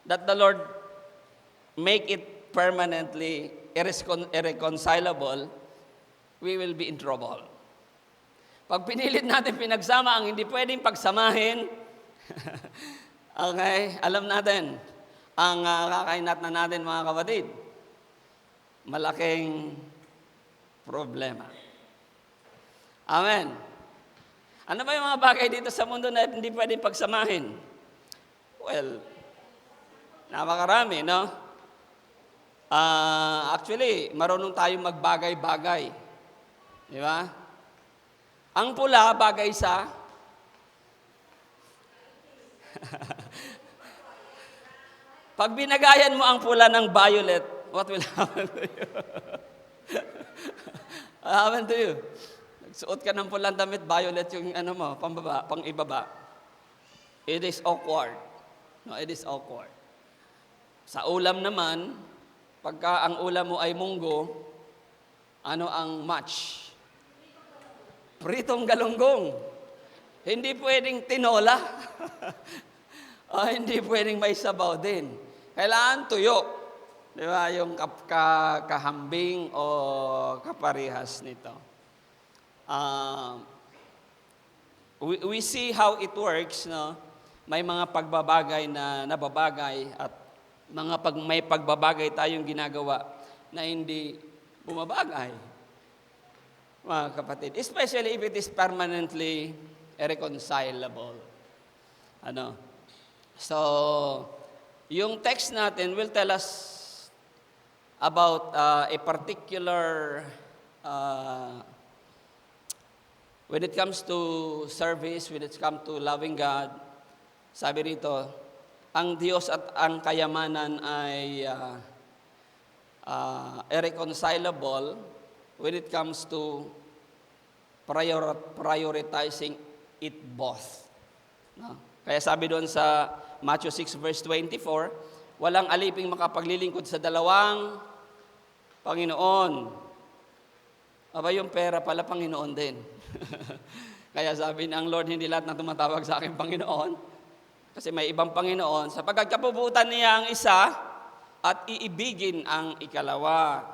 that the Lord make it permanently irreconcilable, we will be in trouble. Pag pinilit natin pinagsama ang hindi pwedeng pagsamahin, okay, alam natin, ang kakainat na natin mga kapatid, malaking problema. Amen. Ano ba yung mga bagay dito sa mundo na hindi pwedeng pagsamahin? Well, napakarami, no? Actually, marunong tayong magbagay-bagay. Di ba? Ang pula, bagay sa... Pag binagayan mo ang pula ng violet, what will happen to you? What happen to you? Nagsuot ka ng pulang damit, violet yung ano mo, pang ibaba. It is awkward. No, it is awkward. Sa ulam naman, pagka ang ulam mo ay munggo, ano ang match? Pritong galunggong. Hindi pwedeng tinola. O hindi pwedeng may sabaw din. Kailangan tuyo. Di ba? Yung kahambing o kaparehas nito. We see how it works, no? May mga pagbabagay na nababagay at may pagbabagay tayong ginagawa na hindi bumabagay. Mga kapatid, especially if it is permanently irreconcilable. So, yung text natin will tell us about a particular, when it comes to service, when it comes to loving God, sabi rito, ang Diyos at ang kayamanan ay irreconcilable when it comes to prioritizing it both. No? Kaya sabi doon sa Matthew 6 verse 24, walang aliping makapaglilingkod sa dalawang Panginoon. Aba, yung pera pala Panginoon din. Kaya sabi ng Lord, hindi lahat na tumatawag sa akin Panginoon. Kasi may ibang Panginoon. Sapagkat kapuputan niya ang isa at iibigin ang ikalawa.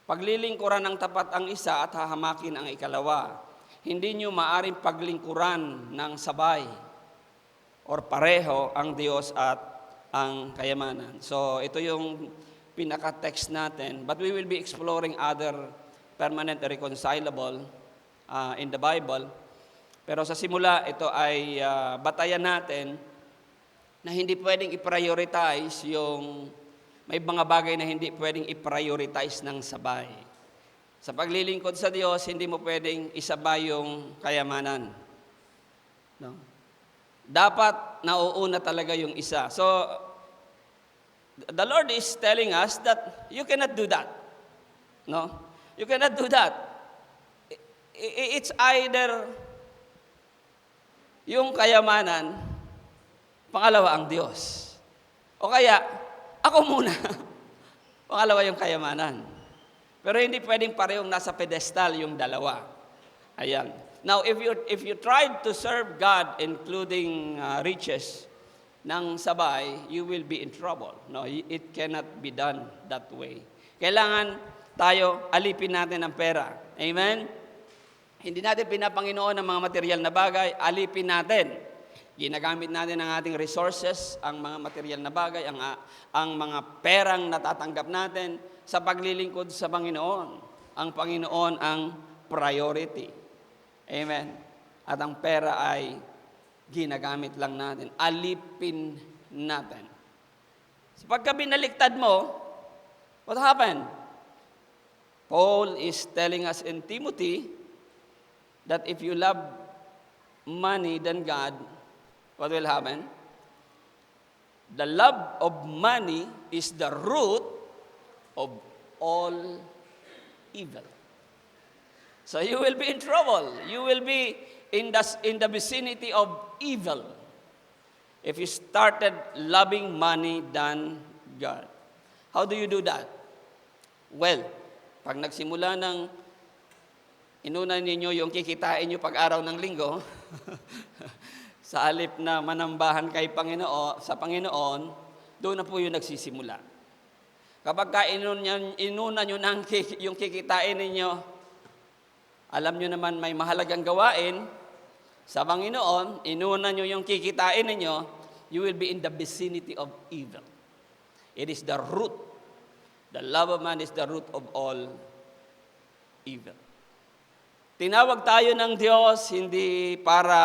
Paglilingkuran ng tapat ang isa at hahamakin ang ikalawa. Hindi nyo maaring paglingkuran ng sabay or pareho ang Diyos at ang kayamanan. So, ito yung pinaka-text natin. But we will be exploring other permanent irreconcilable in the Bible. Pero sa simula, ito ay batayan natin na hindi pwedeng i-prioritize yung... May mga bagay na hindi pwedeng i-prioritize ng sabay. Sa paglilingkod sa Diyos, hindi mo pwedeng isabay yung kayamanan. No? Dapat nauuna talaga yung isa. So, the Lord is telling us that you cannot do that. No? You cannot do that. It's either yung kayamanan, pangalawa ang Diyos. O kaya, ako muna. Pangalawa yung kayamanan. Pero hindi pwedeng parehong nasa pedestal yung dalawa. Ayan. Now, if you tried to serve God, including riches, ng sabay, you will be in trouble. No, it cannot be done that way. Kailangan tayo alipin natin ang pera. Amen? Hindi natin pinapanginoon ng mga material na bagay, alipin natin. Ginagamit natin ang ating resources, ang mga material na bagay, ang mga perang natatanggap natin sa paglilingkod sa Panginoon. Ang Panginoon ang priority. Amen? At ang pera ay ginagamit lang natin. Alipin natin. So pagka binaliktad mo, what happened? Paul is telling us in Timothy that if you love money than God, what will happen? The love of money is the root of all evil. So you will be in trouble. You will be in the vicinity of evil if you started loving money than God. How do you do that? Well, pag nagsimula ng inuna ninyo yung kikitain nyo pag-araw ng linggo, sa alip na manambahan kay Panginoon, sa Panginoon, doon na po yung nagsisimula. Kapag inuna nyo yung kikitain ninyo, alam nyo naman may mahalagang gawain, sa Panginoon, inuna nyo yung kikitain ninyo, you will be in the vicinity of evil. It is the root. The love of man is the root of all evil. Tinawag tayo ng Diyos hindi para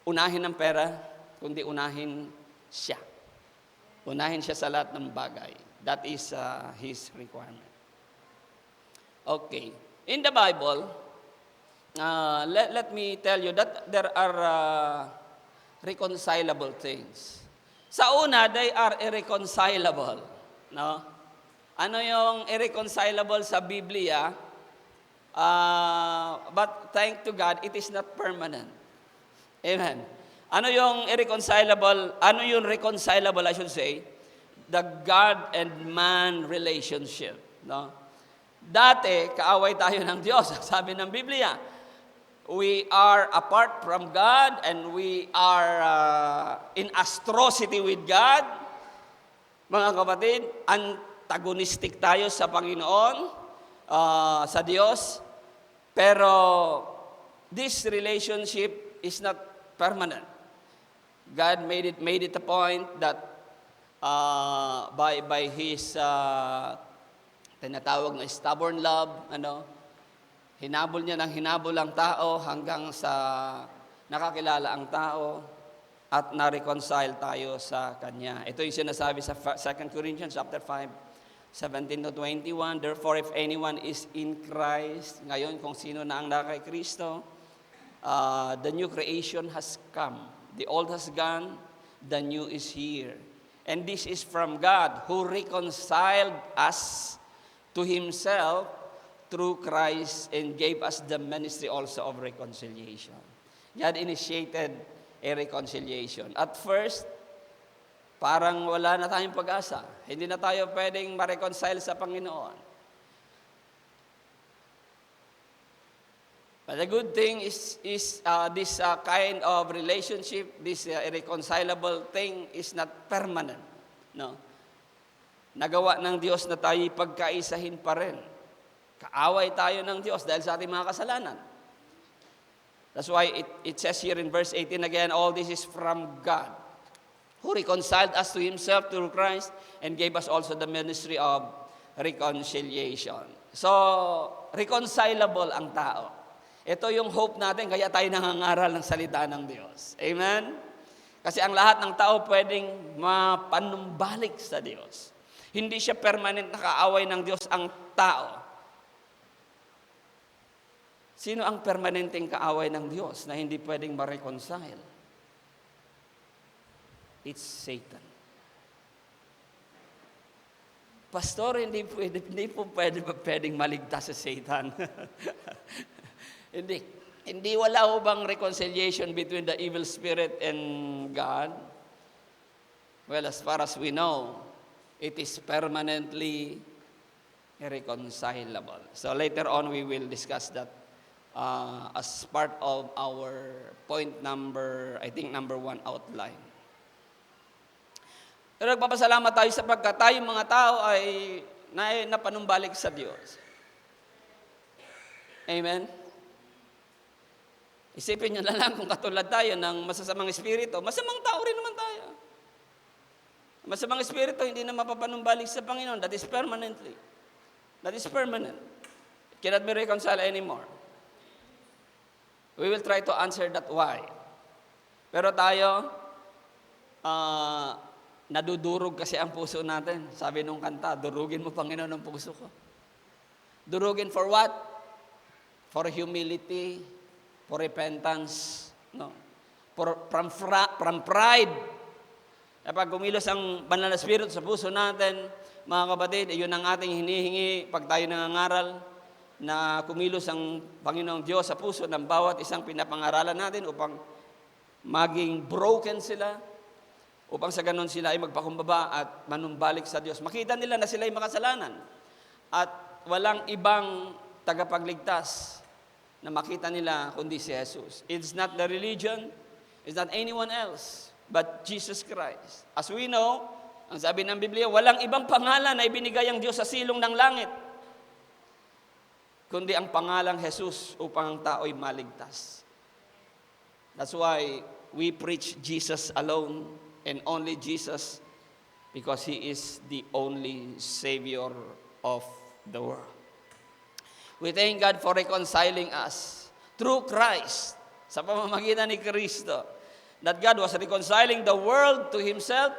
unahin ang pera, kundi unahin siya. Unahin siya sa lahat ng bagay. That is His requirement. Okay. In the Bible, let me tell you that there are reconcilable things. Sa una, they are irreconcilable. No? Ano yung irreconcilable sa Biblia? But thank to God, it is not permanent. Amen. Ano yung irreconcilable? Ano yung reconcilable, I should say? The God and man relationship. No? Dati, kaaway tayo ng Diyos. Sabi ng Biblia, we are apart from God and we are in atrocity with God. Mga kapatid, antagonistic tayo sa Panginoon, sa Diyos. Pero this relationship is not permanent. God made it a point that by His tinatawag na stubborn love, hinabol niya ng hinabol ang tao hanggang sa nakakilala ang tao at na-reconcile tayo sa Kanya. Ito yung sinasabi sa 2 Corinthians chapter 5, 17 to 21. Therefore, if anyone is in Christ, ngayon kung sino na ang naka kay Kristo, the new creation has come. The old has gone, the new is here. And this is from God who reconciled us to Himself through Christ and gave us the ministry also of reconciliation. God initiated a reconciliation. At first, parang wala na tayong pag-asa. Hindi na tayo pwedeng ma-reconcile sa Panginoon. But the good thing is this kind of relationship, this irreconcilable thing is not permanent. No? Nagawa ng Diyos na tayo pagkaisahin pa rin. Kaaway tayo ng Diyos dahil sa ating mga kasalanan. That's why it says here in verse 18 again, all this is from God, who reconciled us to Himself through Christ and gave us also the ministry of reconciliation. So, reconcilable ang tao. Ito yung hope natin, kaya tayo nangangaral ng salita ng Diyos. Amen? Kasi ang lahat ng tao pwedeng mapanumbalik sa Diyos. Hindi siya permanent na kaaway ng Diyos ang tao. Sino ang permanenteng kaaway ng Diyos na hindi pwedeng ma-reconcile? It's Satan. Pastor, hindi po pwedeng maligtas sa Satan. Hindi wala ho bang reconciliation between the evil spirit and God? Well, as far as we know, it is permanently irreconcilable. So later on, we will discuss that as part of our point number 1 outline. Pero nagpapasalamat tayo sapagkat tayong mga tao ay napanumbalik sa Diyos. Amen? Isipin nyo na lang kung katulad tayo ng masasamang espiritu, masamang tao rin naman tayo. Masamang espiritu, hindi na mapapanumbalik sa Panginoon. That is permanently. That is permanent. It cannot be reconciled anymore. We will try to answer that why. Pero tayo, nadudurog kasi ang puso natin. Sabi nung kanta, durugin mo, Panginoon, ang puso ko. Durugin for what? For humility, for repentance, no? From pride. Kapag kumilos ang banal na Espiritu sa puso natin, mga kapatid, yun ang ating hinihingi pag tayo nangangaral, na kumilos ang Panginoong Diyos sa puso ng bawat isang pinapangaralan natin upang maging broken sila, upang sa ganon sila ay magpakumbaba at manumbalik sa Diyos. Makita nila na sila ay makasalanan at walang ibang tagapagligtas na makita nila kundi si Jesus. It's not the religion, it's not anyone else. but Jesus Christ. As we know, ang sabi ng Biblia, walang ibang pangalan na ibinigay ang Diyos sa silong ng langit, kundi ang pangalang Jesus upang ang tao'y maligtas. That's why we preach Jesus alone and only Jesus, because He is the only Savior of the world. We thank God for reconciling us through Christ, sa pamamagitan ni Kristo, that God was reconciling the world to Himself.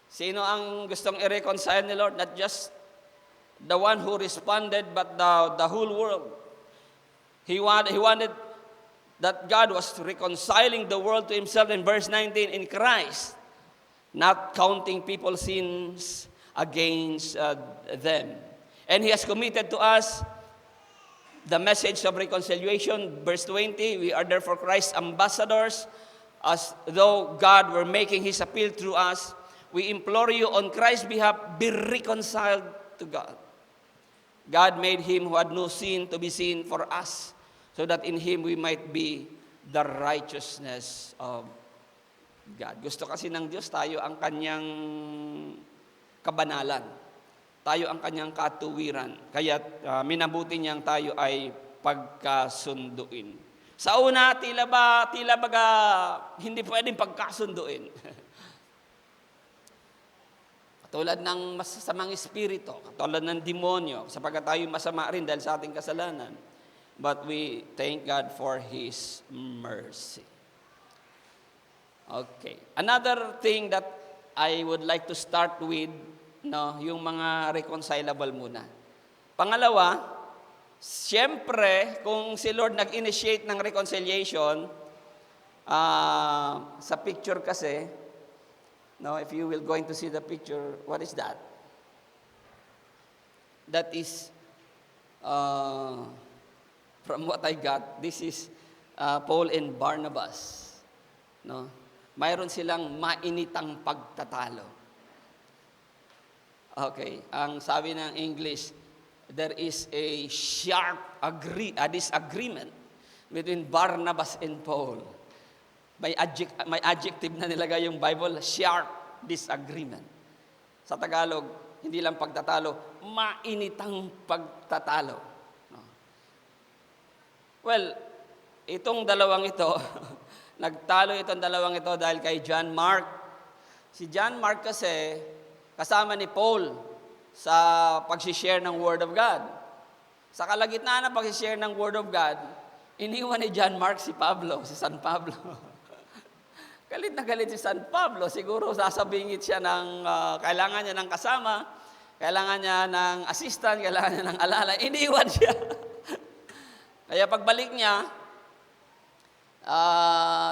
Sino ang gustong i-reconcile ni Lord? Not just the one who responded, but the whole world. He wanted that God was reconciling the world to Himself in verse 19 in Christ, not counting people's sins against them. And He has committed to us the message of reconciliation. Verse 20, we are therefore Christ's ambassadors, as though God were making His appeal through us. We implore you on Christ's behalf, be reconciled to God. God made Him who had no sin to be sin for us, so that in Him we might be the righteousness of God. Gusto kasi ng Diyos, tayo ang Kanyang kabanalan. Tayo ang Kanyang katuwiran. Kaya minabuti niyang tayo ay pagkasunduin. Sa una, tila baga hindi pwedeng pagkasunduin. Katulad ng masasamang espiritu, katulad ng demonyo, sapagkat tayo masama rin dahil sa ating kasalanan. But we thank God for His mercy. Okay. Another thing that I would like to start with, yung mga reconcilable muna. Pangalawa, siyempre, kung si Lord nag-initiate ng reconciliation, sa picture kasi, if you will going to see the picture, what is that? That is, from what I got, this is Paul and Barnabas. Mayroon silang mainitang pagtatalo. Okay, ang sabi ng English, there is a sharp disagreement between Barnabas and Paul. May adjective na nilagay yung Bible, sharp disagreement. Sa Tagalog, hindi lang pagtatalo, mainitang pagtatalo. Well, itong dalawang ito, nagtalo itong dalawang ito dahil kay John Mark. Si John Mark kasi, kasama ni Paul sa pag-share ng Word of God. Sa kalagitnaan ng pag-share ng Word of God, iniwan ni John Mark si San Pablo. Galit na galit si San Pablo. Siguro sasabingit siya ng kailangan niya ng kasama, kailangan niya ng assistant, kailangan niya ng alala. Iniwan siya. Kaya pagbalik niya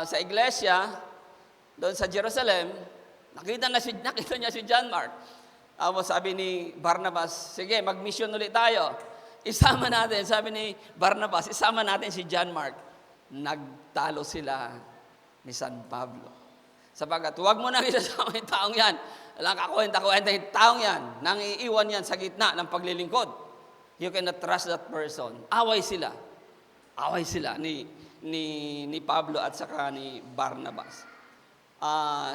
sa iglesia, doon sa Jerusalem, nakita niya si John Mark. Sabi ni Barnabas, sige, mag-mission ulit tayo. Isama natin, sabi ni Barnabas, isama natin si John Mark. Nagtalo sila ni San Pablo. Sapagat, huwag mo nang isasama yung taong yan. Walang kakwenta-kwenta yung taong yan. Nang iiwan yan sa gitna ng paglilingkod. You cannot trust that person. Away sila. Away sila ni Pablo at saka ni Barnabas.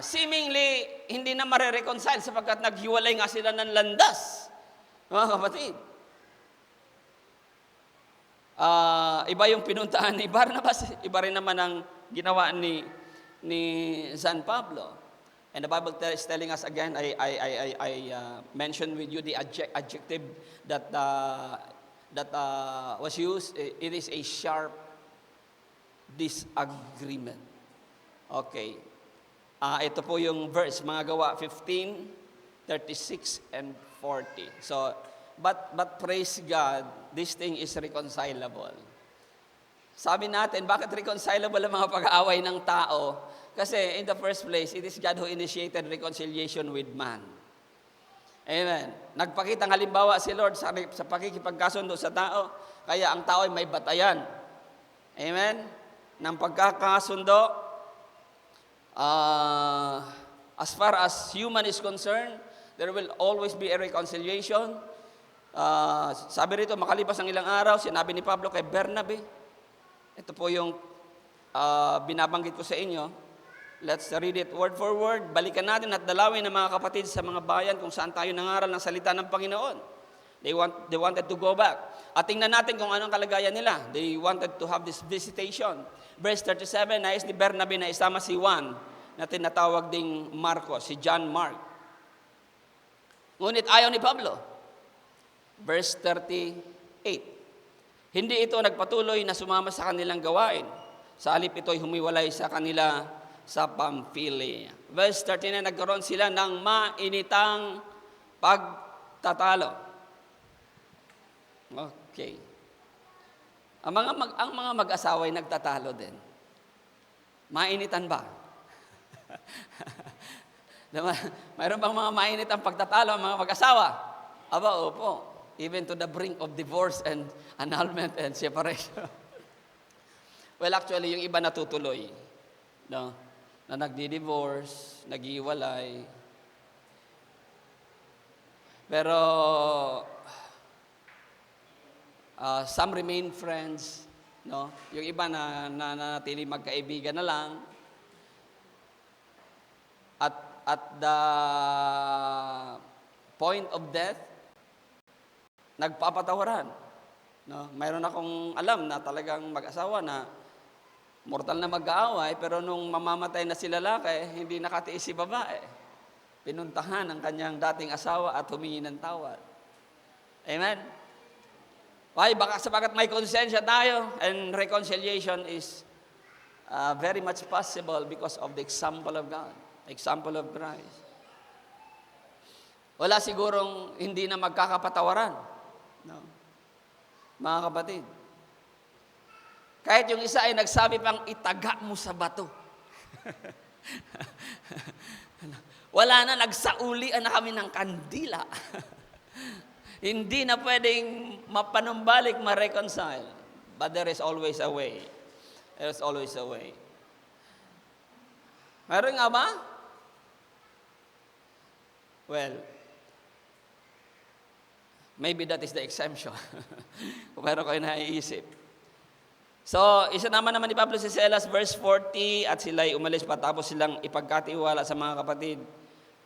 Seemingly, hindi na mare-reconcile sapagkat naghiwalay nga sila ng landas. Mga kapatid. Iba yung pinuntahan ni Barnabas, iba rin naman ang ginawa ni San Pablo. And the Bible is telling us again, I mentioned with you the adjective that was used. It is a sharp disagreement. Okay. Ito po yung verse, mga Gawa 15, 36 and 40. So, but praise God, this thing is reconcilable. Sabi natin, bakit reconcilable ang mga pag-aaway ng tao? Kasi in the first place, it is God who initiated reconciliation with man. Amen. Nagpakita ng halimbawa si Lord sa pakikipagkasundo sa tao, kaya ang tao ay may batayan. Amen. Ng pagkakasundo, as far as human is concerned, there will always be a reconciliation. Sabi rito, makalipas ng ilang araw, sinabi ni Pablo kay Bernabe, ito po yung binabanggit ko sa inyo, Let's read it word for word. Balikan natin at dalawin ng mga kapatid sa mga bayan kung saan tayo nangaral ng salita ng Panginoon. They wanted to go back. At tingnan natin kung anong kalagayan nila. They wanted to have this visitation. Verse 37, nais ni Bernabe na isama si Juan na tinatawag ding Marcos, si John Mark. Ngunit ayaw ni Pablo. Verse 38, hindi ito nagpatuloy na sumama sa kanilang gawain. Sa halip ito'y humiwalay sa kanila sa Pamphylia. Verse 39, nagkaroon sila ng mainitang pagtatalo. Okay. Ang mga mag-asawa ay nagtatalo din. Mainitan ba? Mayroon bang mga mainitang pagtatalo ang mga mag-asawa? Aba, opo. Even to the brink of divorce and annulment and separation. Well, actually, yung iba natutuloy. No? Na nagdi-divorce, nag-iwalay. Pero some remain friends, no? Yung iba na nanatili magkaibigan na lang. At the point of death, nagpapatawaran. No? Mayroon akong alam na talagang mag-asawa na mortal na mag-aaway, pero nung mamamatay na si lalaki, hindi nakatiis si babae. Pinuntahan ang kanyang dating asawa at humingi ng tawad. Amen? Why? Baka sapagat may konsensya tayo, and reconciliation is very much possible because of the example of God, example of Christ. Wala sigurong hindi na magkakapatawaran. No? Mga kapatid, kahit yung isa ay nagsabi pang itaga mo sa bato. Wala na, nagsaulian na kami ng kandila. Hindi na pwedeng mapanumbalik, ma-reconcile. But there is always a way. There is always a way. Meron nga ba? Well, maybe that is the exemption. Kung meron kayo naiisip. So, isa naman ni Pablo si Silas, verse 40, at sila'y umalis patapos silang ipagkatiwala sa mga kapatid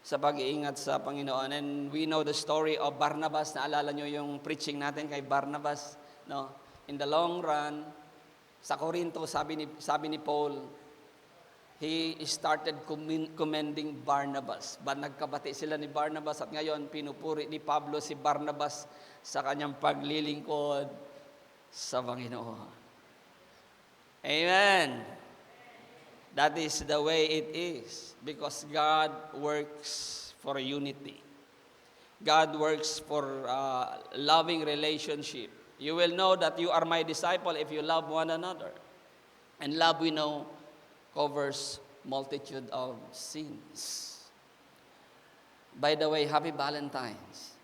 sa pag-iingat sa Panginoon. And we know the story of Barnabas. Naalala nyo yung preaching natin kay Barnabas, no? In the long run, sa Corinto, sabi ni Paul, he started commending Barnabas. Nagkabati sila ni Barnabas at ngayon pinupuri ni Pablo si Barnabas sa kanyang paglilingkod sa Panginoon. Amen. That is the way it is because God works for unity. God works for loving relationship. You will know that you are my disciple if you love one another. And love, we know, covers multitude of sins. By the way, happy Valentine's.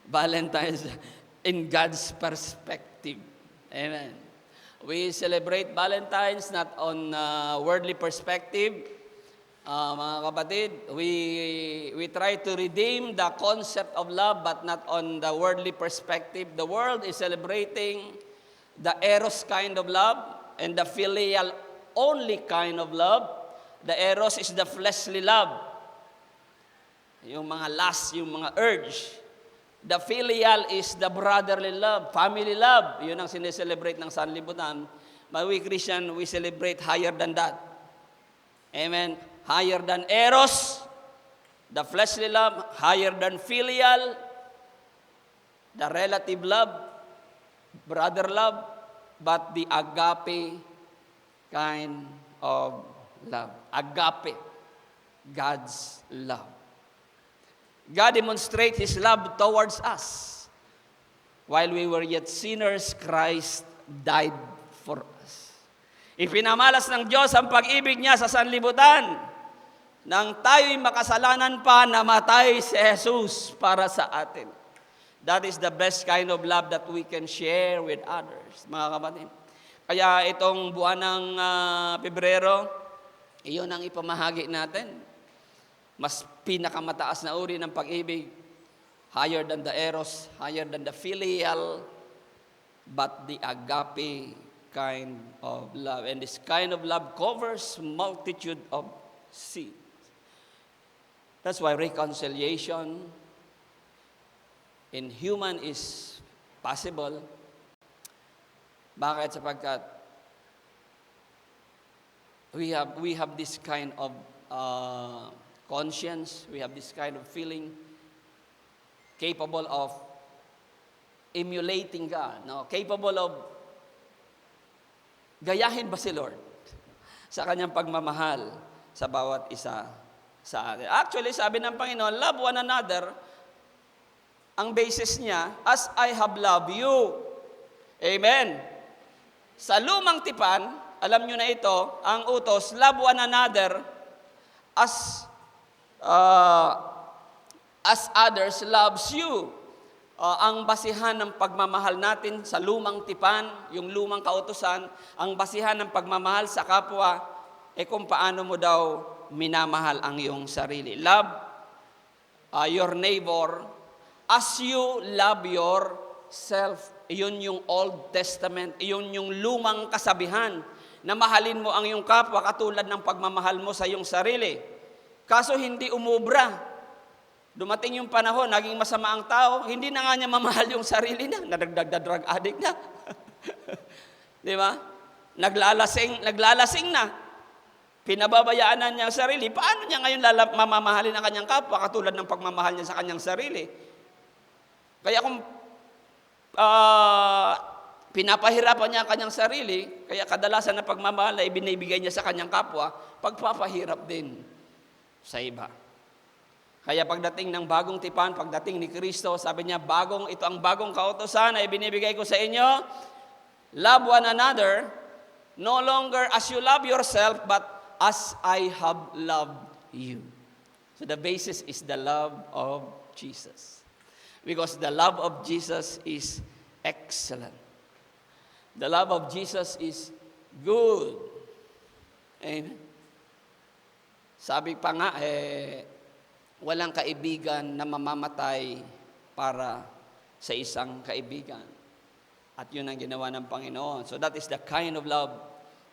Valentine's in God's perspective. Amen. We celebrate Valentine's not on worldly perspective. Mga kapatid, we try to redeem the concept of love but not on the worldly perspective. The world is celebrating the eros kind of love and the filial only kind of love. The eros is the fleshly love. Yung mga lust, yung mga urge. The filial is the brotherly love, family love. Yun ang sineselebrate ng sanlibutan. But we Christian, we celebrate higher than that. Amen. Higher than eros, the fleshly love, higher than filial, the relative love, brother love, but the agape kind of love. Agape, God's love. God demonstrates His love towards us. While we were yet sinners, Christ died for us. Ipinamalas ng Diyos ang pag-ibig niya sa sanlibutan. Nang tayo'y makasalanan pa, namatay si Jesus para sa atin. That is the best kind of love that we can share with others, mga kapatid. Kaya itong buwan ng Pebrero, iyon ang ipamahagi natin. Mas pinakamataas na uri ng pag-ibig, higher than the eros, higher than the filial, but the agape kind of love. And this kind of love covers multitude of sins. That's why reconciliation in human is possible. Bakit? Sapagkat we have this kind of conscience, we have this kind of feeling capable of emulating God, no? Capable of gayahin ba si Lord sa kanyang pagmamahal sa bawat isa sa atin. Actually, sabi ng Panginoon, love one another, ang basis niya, as I have loved you. Amen. Sa lumang tipan, alam nyo na ito, ang utos, love one another as others loves you. Ang basihan ng pagmamahal natin sa lumang tipan, yung lumang kautusan, ang basihan ng pagmamahal sa kapwa, kung paano mo daw minamahal ang iyong sarili. Love your neighbor as you love yourself. Iyon yung Old Testament, iyon yung lumang kasabihan na mahalin mo ang iyong kapwa katulad ng pagmamahal mo sa iyong sarili. Kaso hindi umubra. Dumating yung panahon, naging masama ang tao, hindi na nga niya mamahal yung sarili na, nadagdag na drug addict na. Di ba? Naglalasing na. Pinababayaan na niya ang sarili. Paano niya ngayon mamamahalin ang kanyang kapwa katulad ng pagmamahal niya sa kanyang sarili? Kaya kung pinapahirapan niya ang kanyang sarili, kaya kadalasan na pagmamahal na ibinibigay niya sa kanyang kapwa, pagpapahirap din sa iba. Kaya pagdating ng bagong tipan, pagdating ni Kristo, sabi niya, ito ang bagong kautusan na ibinibigay ko sa inyo. Love one another, no longer as you love yourself, but as I have loved you. So the basis is the love of Jesus. Because the love of Jesus is excellent. The love of Jesus is good. Amen. Sabi pa nga, walang kaibigan na mamamatay para sa isang kaibigan. At yun ang ginawa ng Panginoon. So that is the kind of love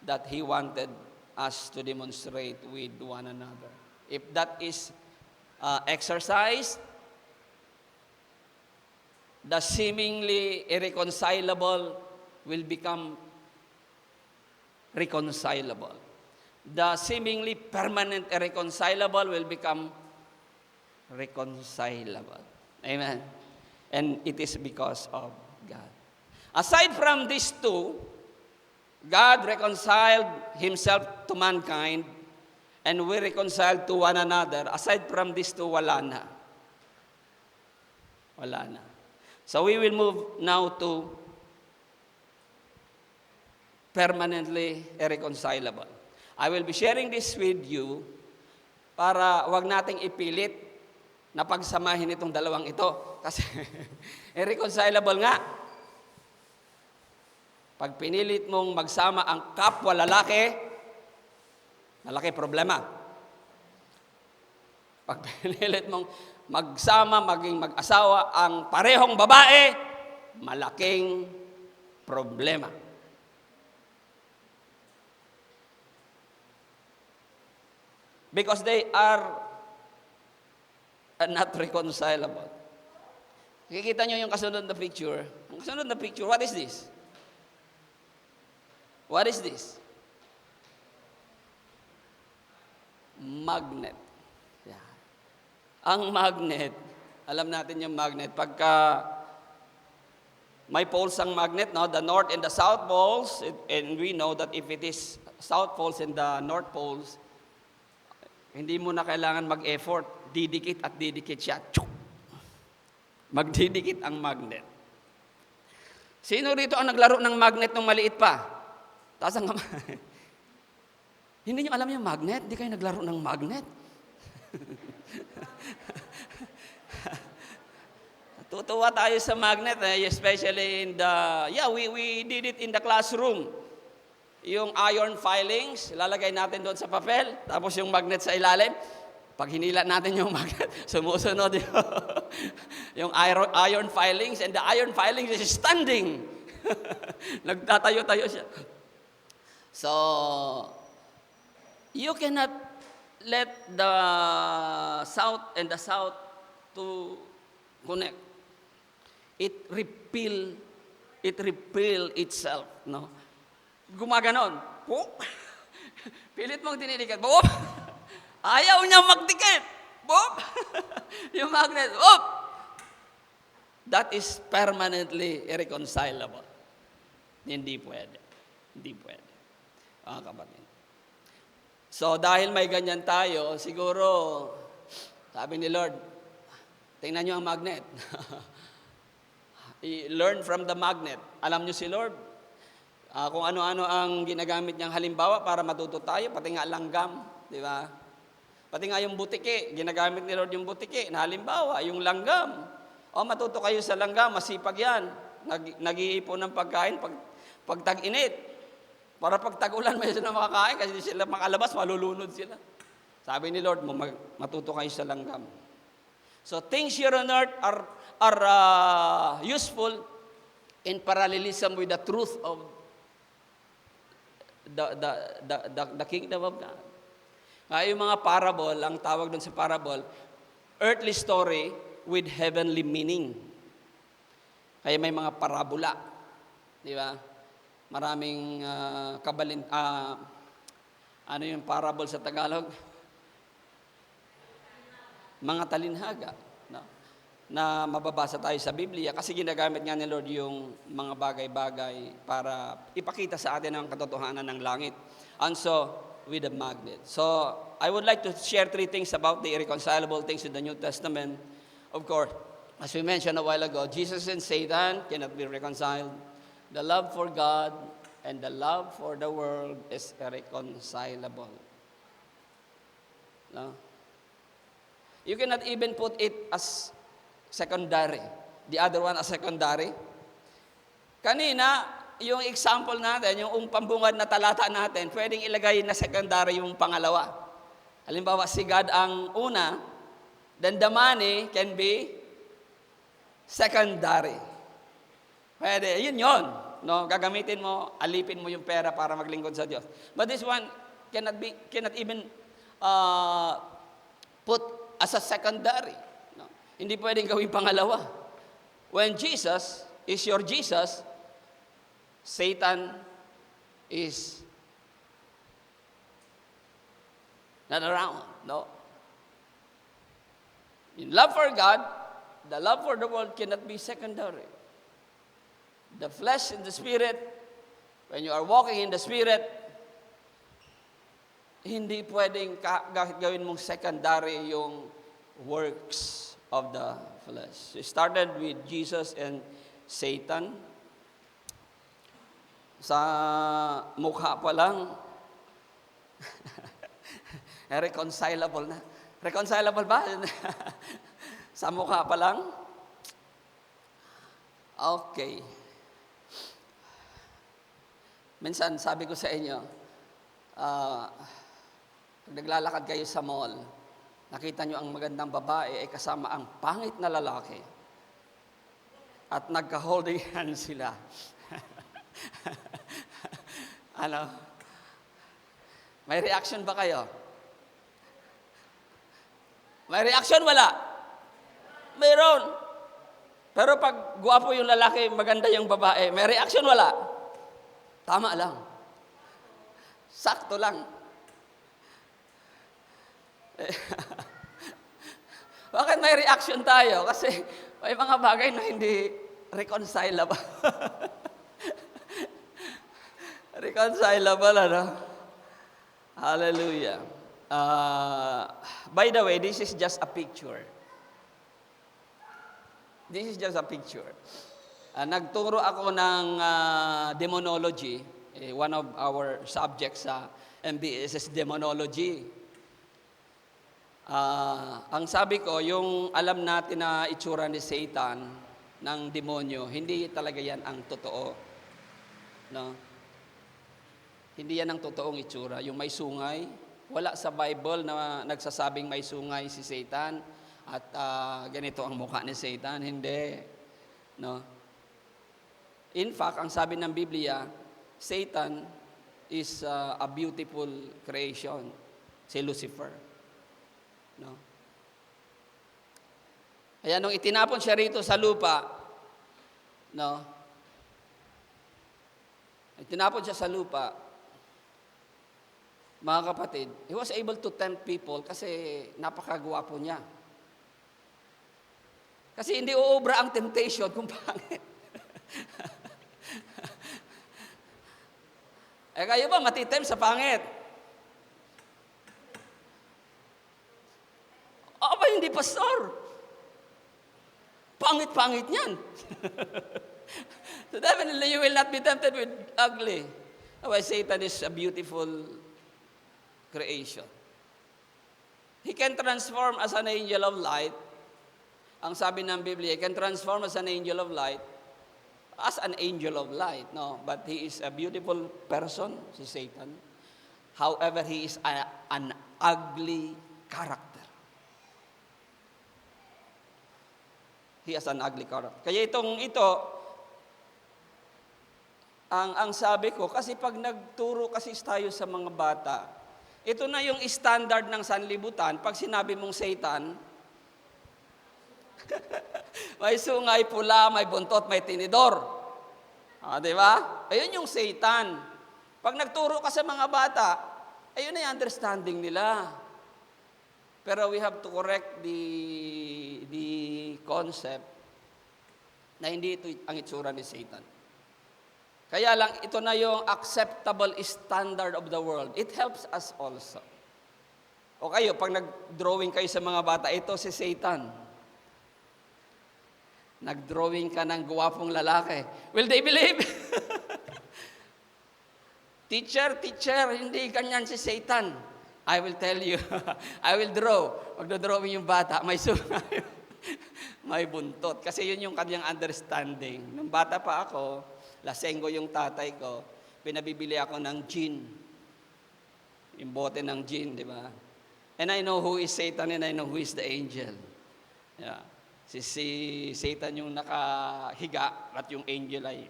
that He wanted us to demonstrate with one another. If that is exercised, the seemingly irreconcilable will become reconcilable. The seemingly permanent irreconcilable will become reconcilable. Amen. And it is because of God. Aside from these two, God reconciled Himself to mankind and we reconciled to one another. Aside from these two, wala na. Wala na. So we will move now to permanently irreconcilable. I will be sharing this with you para wag nating ipilit na pagsamahin itong dalawang ito. Kasi irreconcilable nga. Pag pinilit mong magsama ang kapwa lalaki, malaki problema. Pag pinilit mong magsama, maging mag-asawa ang parehong babae, malaking problema. Because they are not reconcilable. Kikita nyo yung kasunod na picture. Ang kasunod na picture, what is this? What is this? Magnet. Yeah. Ang magnet, alam natin yung magnet, pagka may poles ang magnet, no? The north and the south poles, and we know that if it is south poles and the north poles, hindi mo na kailangan mag-effort. Didikit at didikit siya. Magdidikit ang magnet. Sino rito ang naglaro ng magnet nung maliit pa? Taas ang kamay. Hindi nyo alam yung magnet? Hindi kayo naglaro ng magnet? Tutuwa tayo sa magnet, especially in the, we did it in the classroom. Yung iron filings, lalagay natin doon sa papel, tapos yung magnet sa ilalim. Pag hinila natin yung magnet, sumusunod yung iron filings, and the iron filings is standing. Nagtatayo-tayo siya. So, you cannot let the south and the south to connect. It repel itself, no? Gumaganon. Pop! Pilit mong dinidikit. Pop! Ayaw niya magdikit. Pop! Yung magnet. Pop! That is permanently irreconcilable. Hindi pwede. Hindi pwede. Mga kapatid. So, dahil may ganyan tayo, siguro, sabi ni Lord, tingnan nyo ang magnet. Learn from the magnet. Alam nyo si Lord, kung ano-ano ang ginagamit niyang halimbawa para matuto tayo, pati nga langgam, di ba? Pati nga yung butiki, ginagamit ni Lord yung butiki, na halimbawa, yung langgam. O, matuto kayo sa langgam, masipag yan. Nag-iipon ng pagkain pag tag-init. Para pag tag-ulan, may sila makakain kasi hindi sila makalabas, malulunod sila. Sabi ni Lord, matuto kayo sa langgam. So things here on earth are useful in parallelism with the truth of the kingdom of God. Kaya yung mga parable, ang tawag doon sa parable, earthly story with heavenly meaning. Kaya may mga parabola. Di ba? Maraming ano yung parable sa Tagalog? Mga talinhaga, no? Na mababasa tayo sa Biblia kasi ginagamit nga ni Lord yung mga bagay-bagay para ipakita sa atin ang katotohanan ng langit. And so, with a magnet. So, I would like to share 3 things about the irreconcilable things in the New Testament. Of course, as we mentioned a while ago, Jesus and Satan cannot be reconciled. The love for God and the love for the world is irreconcilable. No? You cannot even put it as secondary. The other one as secondary. Kanina, yung example natin, yung pambungad na talata natin, pwedeng ilagay na secondary yung pangalawa. Halimbawa, si God ang una, then the money can be secondary. Pwede, yun. No? Gagamitin mo, alipin mo yung pera para maglingkod sa Diyos. But this one cannot even put as a secondary. No? Hindi pwedeng gawing pangalawa. When Jesus is your Jesus, Satan is not around. No? In love for God, the love for the world cannot be secondary. The flesh and the spirit, when you are walking in the spirit, hindi pwedeng gawin mong secondary yung works of the flesh. It started with Jesus and Satan. Sa mukha pa lang, reconcilable na. Reconcilable ba? Sa mukha pa lang? Okay. Minsan, sabi ko sa inyo, pag naglalakad kayo sa mall, nakita nyo ang magandang babae ay kasama ang pangit na lalaki. At nagka-holding hands sila. Ano? May reaction ba kayo? May reaction? Wala? Mayroon. Pero pag guwapo yung lalaki, maganda yung babae, may reaction? Wala? Tama lang. Sakto lang. Bakit may reaction tayo? Kasi may mga bagay na hindi reconcilable. Reconcilable, ano? Hallelujah. By the way, this is just a picture. This is just a picture. Nagturo ako ng demonology. One of our subjects sa MBS is demonology. Ang sabi ko, yung alam natin na itsura ni Satan, ng demonyo, hindi talaga yan ang totoo. No? Hindi yan ang totoong itsura. Yung may sungay, wala sa Bible na nagsasabing may sungay si Satan at ganito ang mukha ni Satan. Hindi. No? In fact, ang sabi ng Biblia, Satan is a beautiful creation. Si Lucifer. No? Kaya nung itinapon siya rito sa lupa, no? Itinapon siya sa lupa, mga kapatid, he was able to tempt people kasi napakagwapo niya. Kasi hindi uubra ang temptation kung pangit. Kayo ba matitempt sa pangit? O ba hindi, pastor? Pangit-pangit niyan. So definitely you will not be tempted with ugly. Why Satan is a beautiful creation. He can transform as an angel of light. Ang sabi ng Biblia, he can transform as an angel of light. As an angel of light, no. But he is a beautiful person, si Satan. However, he is an ugly character. He has an ugly character. Kaya ito, ang sabi ko, kasi pag nagturo kasi tayo sa mga bata, ito na yung standard ng sanlibutan. Pag sinabi mong Satan, may sungay, pula, may buntot, may tinidor. Di ba? Ayun yung Satan. Pag nagturo ka sa mga bata, ayun na yung understanding nila. Pero we have to correct the concept na hindi ito ang itsura ni Satan. Kaya lang, ito na yung acceptable standard of the world. It helps us also. O kayo, pag nag-drawing kayo sa mga bata, ito si Satan. Nag-drawing ka ng guwapong lalaki. Will they believe? Teacher, hindi ganyan si Satan. I will tell you, I will draw. Magdodrawing yung bata, may sungay, may buntot. Kasi yun yung kanyang understanding. Nung bata pa ako, lasenggo yung tatay ko, pinabibili ako ng gin. Yung bote ng gin, di ba? And I know who is Satan and I know who is the angel. Yeah. Si Satan yung nakahiga at yung angel ay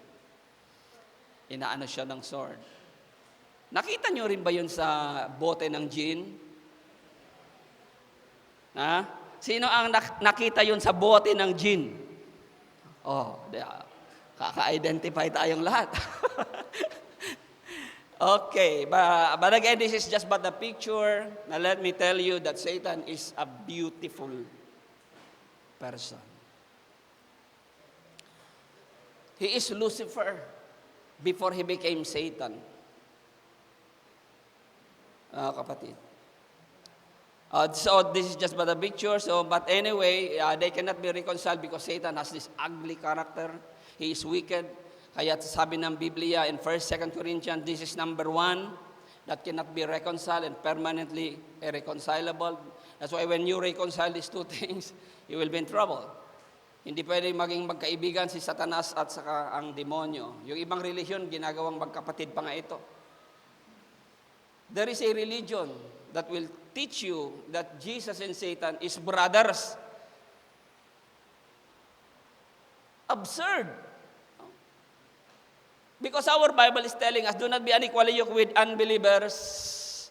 inaano siya ng sword. Nakita nyo rin ba yun sa bote ng gin? Ha? Sino ang nakita yun sa bote ng gin? Oh, kaka-identify tayong lahat. Okay, but again, this is just but the picture. Now let me tell you that Satan is a beautiful person. He is Lucifer before he became Satan. Kapatid. So this is just but a picture. So, but anyway, they cannot be reconciled because Satan has this ugly character. He is wicked. Kaya sabi ng Biblia in 1st, 2 Corinthians, this is number 1 that cannot be reconciled and permanently irreconcilable. That's why when you reconcile these two things, you will be in trouble. Hindi pwede maging magkaibigan si Satanas at saka ang demonyo. Yung ibang relihiyon, ginagawang magkapatid pa nga ito. There is a religion that will teach you that Jesus and Satan is brothers. Absurd. Because our Bible is telling us, do not be unequally yoked with unbelievers.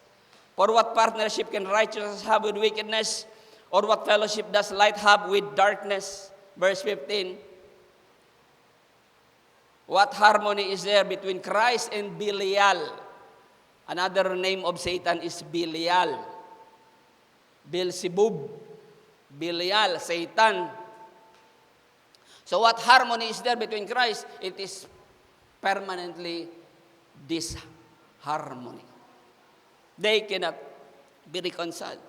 For what partnership can righteousness have with wickedness? Or what fellowship does light have with darkness? Verse 15. What harmony is there between Christ and Belial? Another name of Satan is Belial. Beelzebub. Belial, Satan. So what harmony is there between Christ? It is permanently disharmony. They cannot be reconciled.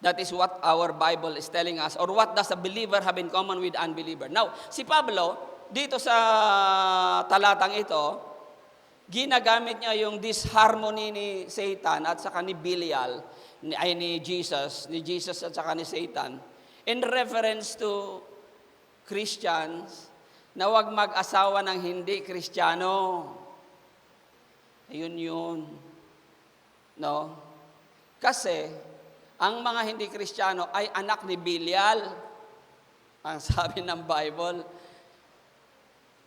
That is what our Bible is telling us. Or what does a believer have in common with unbeliever? Now, si Pablo, dito sa talatang ito, ginagamit niya yung disharmony ni Satan at saka ni Belial, ni Jesus at saka ni Satan, in reference to Christians na huwag mag-asawa ng hindi Kristiyano. Ayun yun. No? Kasi, ang mga hindi Kristiyano ay anak ni Belial. Ang sabi ng Bible,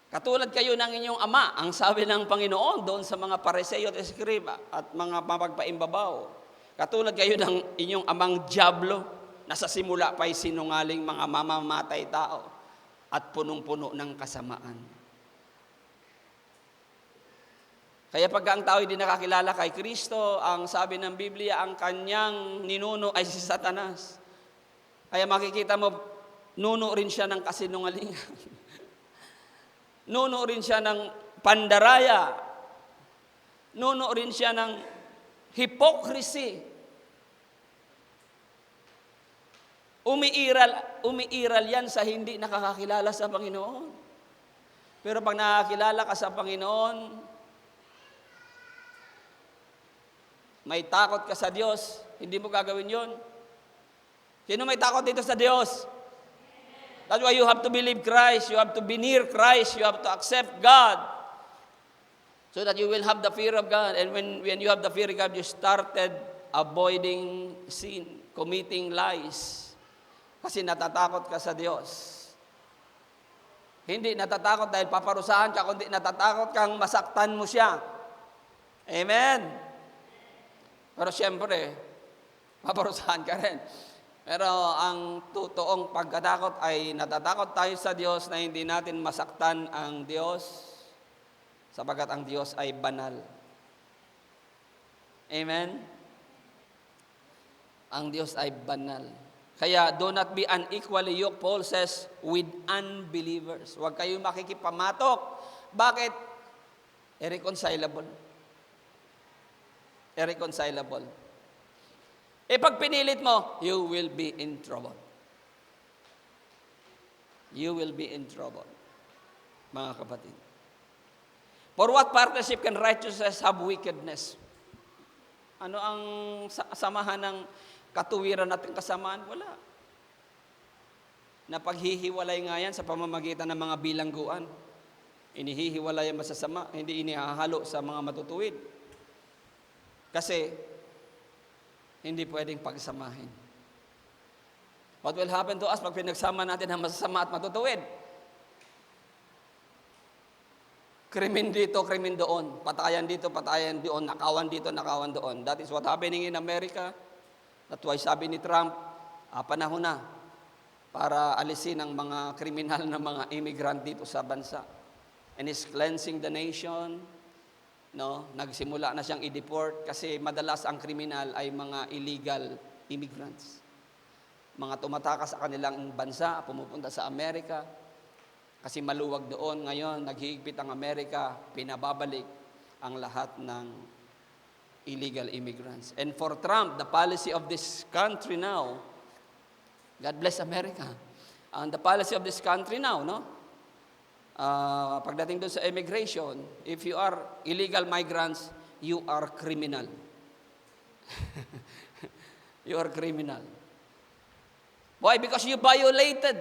Katulad kayo ng inyong ama, ang sabi ng Panginoon doon sa mga Pariseo at Eskriba at mga mapagpaimbabaw. Katulad kayo ng inyong amang Diablo, na sa simula pa'y sinungaling mga mamamatay tao at punong-puno ng kasamaan. Kaya pag ang tao hindi nakakilala kay Kristo, ang sabi ng Biblia, ang kanyang ninuno ay si Satanas. Kaya makikita mo, nuno rin siya ng kasinungalingan. Nuno rin siya ng pandaraya. Nuno rin siya ng hypocrisy. Umiiral yan sa hindi nakakakilala sa Panginoon. Pero pag nakakilala ka sa Panginoon, may takot ka sa Diyos, hindi mo gagawin yon. Sino may takot dito sa Diyos? That's why you have to believe Christ, you have to be near Christ, you have to accept God, so that you will have the fear of God. And when you have the fear of God, you started avoiding sin, committing lies. Kasi natatakot ka sa Diyos. Hindi natatakot dahil paparusahan ka, kundi natatakot kang masaktan mo siya. Amen? Pero siyempre, paparusahan ka rin. Pero ang totoong pagkatakot ay natatakot tayo sa Diyos na hindi natin masaktan ang Diyos sapagkat ang Diyos ay banal. Amen? Ang Diyos ay banal. Kaya do not be unequally yoked, Paul says, with unbelievers. Huwag kayong makikipamatok. Bakit? Irreconcilable. Irreconcilable. Pag pinilit mo, you will be in trouble. You will be in trouble, mga kapatid. For what partnership can righteousness have wickedness? Ano ang samahan ng katuwiran natin kasamaan? Wala. Napaghihiwalay nga yan sa pamamagitan ng mga bilangguan. Inihihiwalay ang masasama, hindi inihahalo sa mga matutuwid. Kasi, hindi pwedeng pagsamahin. What will happen to us pag pinagsama natin ang masasama at matutuwid? Krimen dito, krimen doon. Patayan dito, patayan doon. Nakawan dito, nakawan doon. That is what happening in America. That's why sabi ni Trump, panahon na para alisin ang mga kriminal na mga immigrant dito sa bansa. And he's cleansing the nation. No, nagsimula na siyang i-deport kasi madalas ang kriminal ay mga illegal immigrants. Mga tumatakas sa kanilang bansa, pumupunta sa Amerika. Kasi maluwag doon. Ngayon, naghihigpit ang Amerika, pinababalik ang lahat ng illegal immigrants. And for Trump, the policy of this country now, God bless America, and the policy of this country now, no? Pagdating doon sa immigration, if you are illegal migrants, you are criminal. You are criminal. Why? Because you violated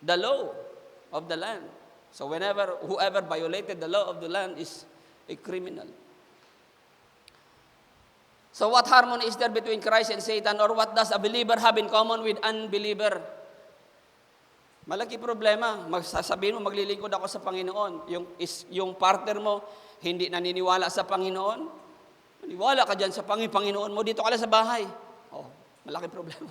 the law of the land. So whoever violated the law of the land is a criminal. So what harmony is there between Christ and Satan, or what does a believer have in common with unbeliever? Malaki problema. Sasabihin mo, maglilingkod ako sa Panginoon. Yung partner mo, hindi naniniwala sa Panginoon. Maniwala ka dyan sa Panginoon mo. Dito ka lang sa bahay. Malaki problema.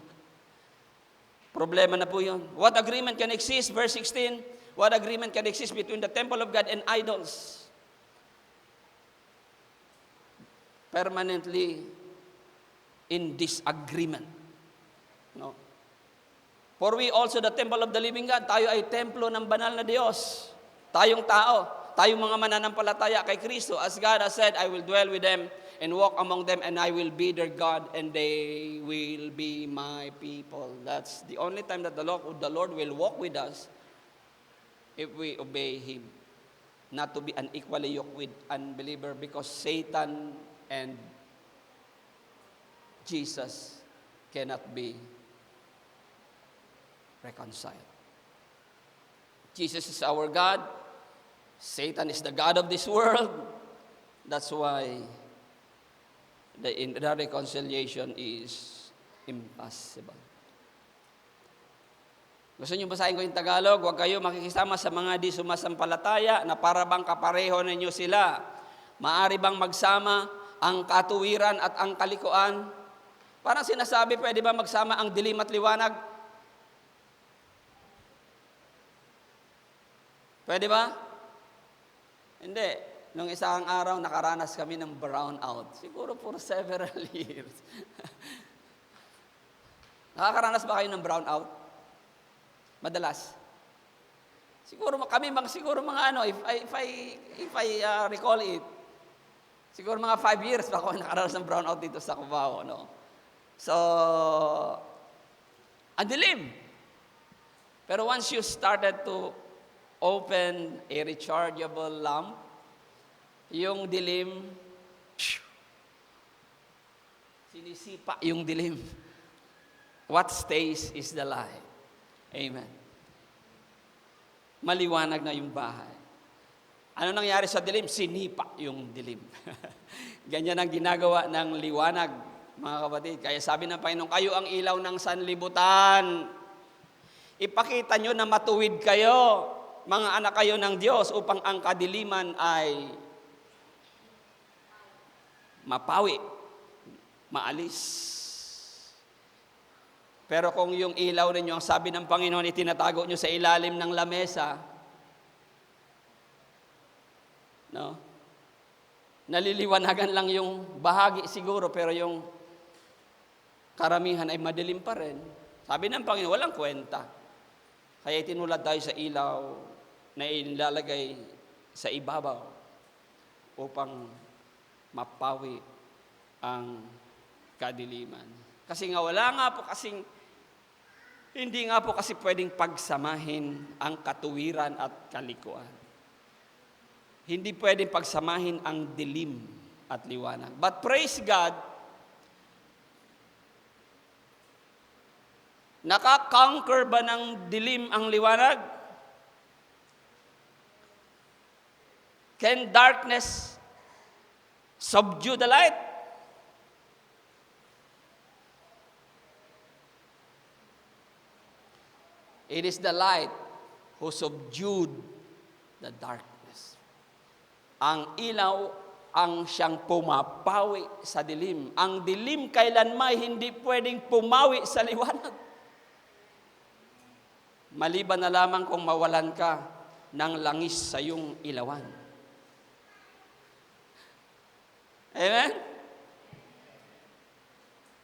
Problema na po yun. What agreement can exist? Verse 16, what agreement can exist between the temple of God and idols? Permanently in disagreement. No? For we also the temple of the living God, tayo ay templo ng banal na Diyos. Tayong tao, tayong mga mananampalataya kay Kristo. As God has said, I will dwell with them and walk among them, and I will be their God, and they will be my people. That's the only time that the Lord will walk with us if we obey Him. Not to be unequally yoked with unbeliever, because Satan and Jesus cannot be reconciled. Jesus is our God. Satan is the God of this world. That's why the reconciliation is impossible. Gusto niyo basahin ko yung Tagalog? Huwag kayo makikisama sa mga di sumasampalataya na para bang kapareho ninyo sila. Maari bang magsama ang katuwiran at ang kalikuan? Parang sinasabi, pwede ba magsama ang dilim at liwanag? Pwede ba? Hindi. Nung isang araw, nakaranas kami ng brownout. Siguro for several years. Nakakaranas ba kayo ng brownout? Madalas. Siguro kami siguro mga ano, if I recall it, siguro mga 5 years pa ako nakaranas ng brownout dito sa Cubao, no? So, ang dilim. Pero once you started to open a rechargeable lamp, yung dilim, sinisipa yung dilim. What stays is the light. Amen. Maliwanag na yung bahay. Ano nangyari sa dilim? Sinipa yung dilim. Ganyan ang ginagawa ng liwanag, mga kapatid. Kaya sabi ng Panginoon, kayo ang ilaw ng sanlibutan. Ipakita nyo na matuwid kayo, mga anak kayo ng Diyos, upang ang kadiliman ay mapawi, maalis. Pero kung yung ilaw ninyo, ang sabi ng Panginoon, itinatago nyo sa ilalim ng lamesa, no? Naliliwanagan lang yung bahagi siguro, pero yung karamihan ay madilim pa rin. Sabi ng Panginoon, walang kwenta. Kaya itinulad tayo sa ilaw na ilalagay sa ibabaw upang mapawi ang kadiliman. Kasi nga hindi nga po kasi pwedeng pagsamahin ang katuwiran at kalikuan. Hindi pwedeng pagsamahin ang dilim at liwanag. But praise God, nakakonquer ba ng dilim ang liwanag? Can darkness subdue the light? It is the light who subdued the darkness. Ang ilaw ang siyang pumapawi sa dilim. Ang dilim kailanman hindi pwedeng pumawi sa liwanag. Maliban na lamang kung mawalan ka ng langis sa iyong ilawan. Amen?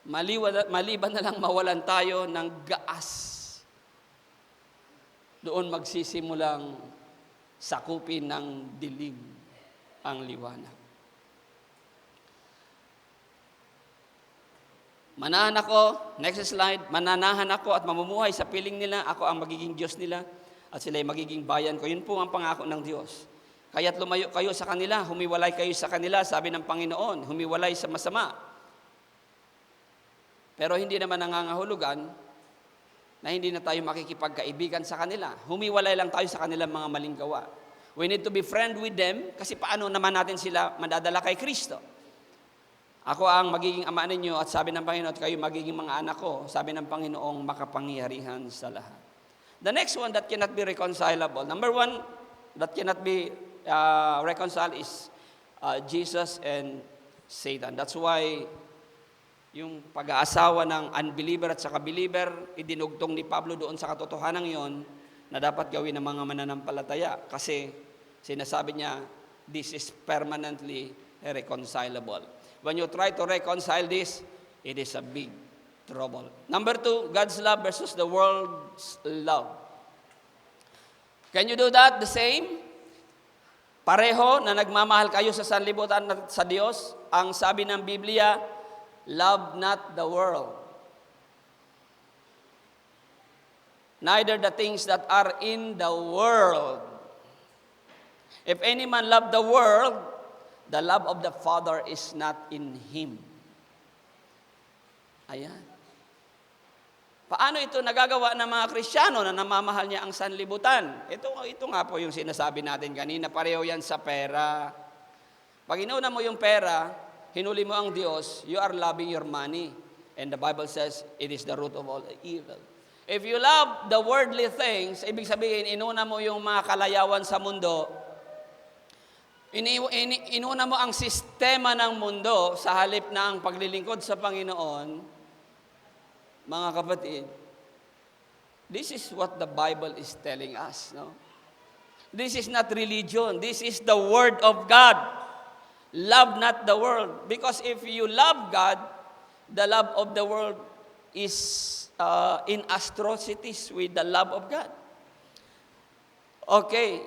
Maliban na lang mawalan tayo ng gaas. Doon magsisimulang sakupin ng dilim ang liwanag. Manahan ako, next slide, mananahan ako at mamumuhay sa piling nila, ako ang magiging Diyos nila at sila ay magiging bayan ko. Yun po ang pangako ng Diyos. Kaya't lumayo kayo sa kanila, humiwalay kayo sa kanila, sabi ng Panginoon, humiwalay sa masama. Pero hindi naman nangangahulugan na hindi na tayo makikipagkaibigan sa kanila. Humiwalay lang tayo sa kanilang mga maling gawa. We need to be friend with them kasi paano naman natin sila madadala kay Kristo? Ako ang magiging ama ninyo at sabi ng Panginoon at kayo magiging mga anak ko, sabi ng Panginoong makapangyarihan sa lahat. The next one that cannot be reconcilable. Number one that cannot be reconciled is Jesus and Satan. That's why yung pag-aasawa ng unbeliever at saka believer, idinugtong ni Pablo doon sa katotohanan yon na dapat gawin ng mga mananampalataya. Kasi sinasabi niya, this is permanently irreconcilable. When you try to reconcile this, it is a big trouble. Number two, God's love versus the world's love. Can you do that the same? Pareho na nagmamahal kayo sa sanlibutan at sa Diyos. Ang sabi ng Biblia, love not the world, neither the things that are in the world. If any man love the world, the love of the Father is not in him. Ayan. Paano ito nagagawa ng mga Kristiyano na namamahal niya ang sanlibutan? Ito nga po yung sinasabi natin kanina, pareho yan sa pera. Pag inuna mo yung pera, hinuli mo ang Diyos, you are loving your money. And the Bible says, it is the root of all evil. If you love the worldly things, ibig sabihin, inuna mo yung mga kalayawan sa mundo, inuna mo ang sistema ng mundo sa halip na ang paglilingkod sa Panginoon, mga kapatid, this is what the Bible is telling us, no? This is not religion. This is the Word of God. Love not the world. Because if you love God, the love of the world is in atrocities with the love of God. Okay.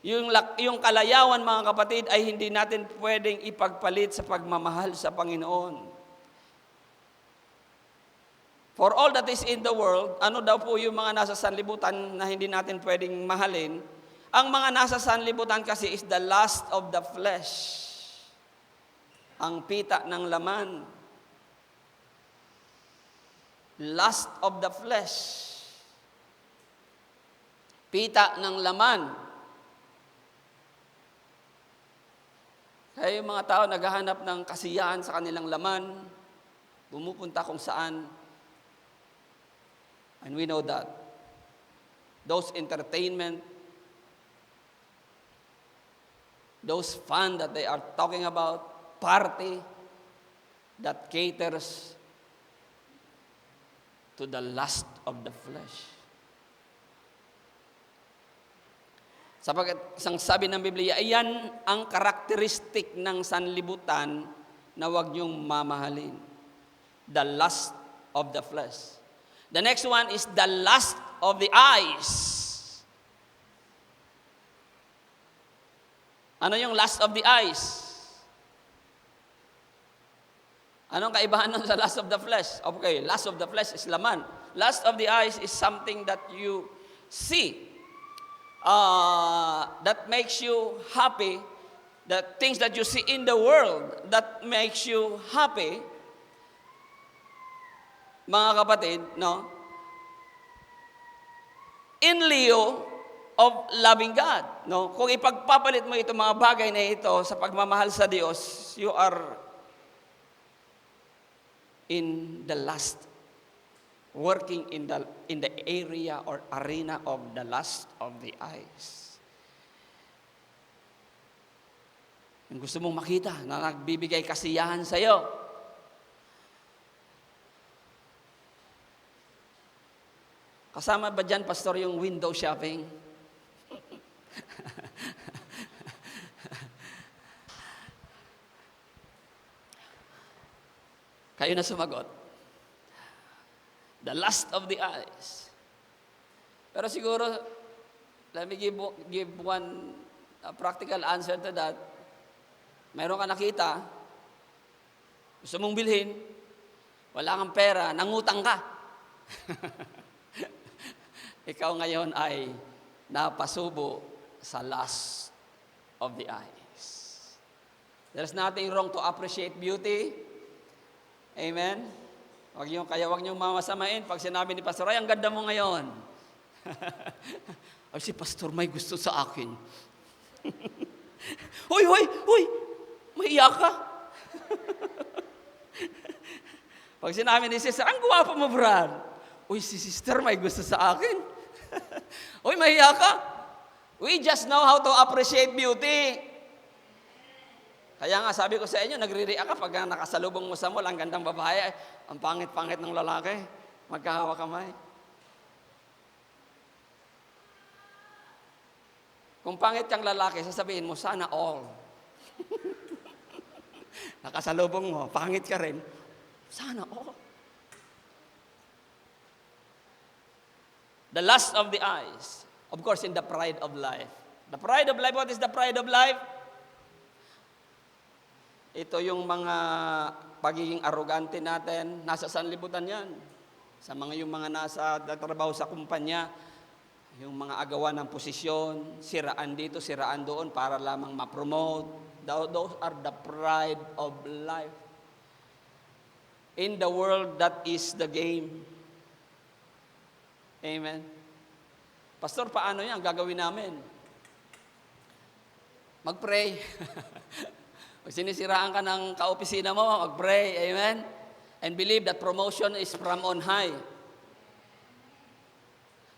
Yung kalayawan, mga kapatid, ay hindi natin pwedeng ipagpalit sa pagmamahal sa Panginoon. For all that is in the world, ano daw po yung mga nasa sanlibutan na hindi natin pwedeng mahalin? Ang mga nasa sanlibutan kasi is the lust of the flesh. Ang pita ng laman. Lust of the flesh. Pita ng laman. Kaya yung mga tao naghahanap ng kasiyahan sa kanilang laman, pumupunta kung saan. And we know that. Those entertainment, those fun that they are talking about, party that caters to the lust of the flesh. Sapagkat isang sabi ng Biblia, ayan ang karakteristik ng sanlibutan na huwag niyong mamahalin. The lust of the flesh. The next one is the lust of the eyes. Ano yung lust of the eyes? Anong kaibahan nun sa lust of the flesh? Okay, lust of the flesh is laman. Lust of the eyes is something that you see, that makes you happy, the things that you see in the world that makes you happy, mga kapatid, no? In lieu of loving God, no? Kung ipagpapalit mo ito mga bagay na ito sa pagmamahal sa Diyos, you are in the lust, working in the area or arena of the lust of the eyes. Yung gusto mong makita na nagbibigay kasiyahan sa iyo. Kasama ba dyan, Pastor, yung window shopping? Kayo na sumagot. The lust of the eyes. Pero siguro, let me give one practical answer to that. Mayroon ka nakita, gusto mong bilhin, wala kang pera, nangutang ka. Ikaw ngayon ay napasubo sa lust of the eyes. There's nothing wrong to appreciate beauty. Amen? Huwag niyong mamasamain. Pag sinabi ni Pastor, ay, ang ganda mo ngayon. Ay, si Pastor may gusto sa akin. Hoy, mahiya ka. Pag sinabi ni Sister, ang guwapo mo, Brad. Uy, si Sister may gusto sa akin. Uy, mahiya ka. We just know how to appreciate beauty. Kaya nga sabi ko sa inyo, nagre-react ka pag nakasalubong mo sa mall, ang gandang babae, ang pangit-pangit ng lalaki, magkahawak kamay. Kung pangit kang lalaki, sasabihin mo, sana all. Nakasalubong mo, pangit ka rin, sana all. The lust of the eyes, of course, in the pride of life. The pride of life, what is the pride of life? Ito yung mga pagiging arrogante natin, nasa sanlibutan yan. Yung mga nasa trabaho sa kumpanya, yung mga agawan ng posisyon, siraan dito, siraan doon para lamang ma-promote. Those are the pride of life. In the world, that is the game. Amen. Pastor, paano yan? Gagawin namin. Mag-pray. Pag sinisiraan ka ng kaopisina mo, mag-pray, amen? And believe that promotion is from on high.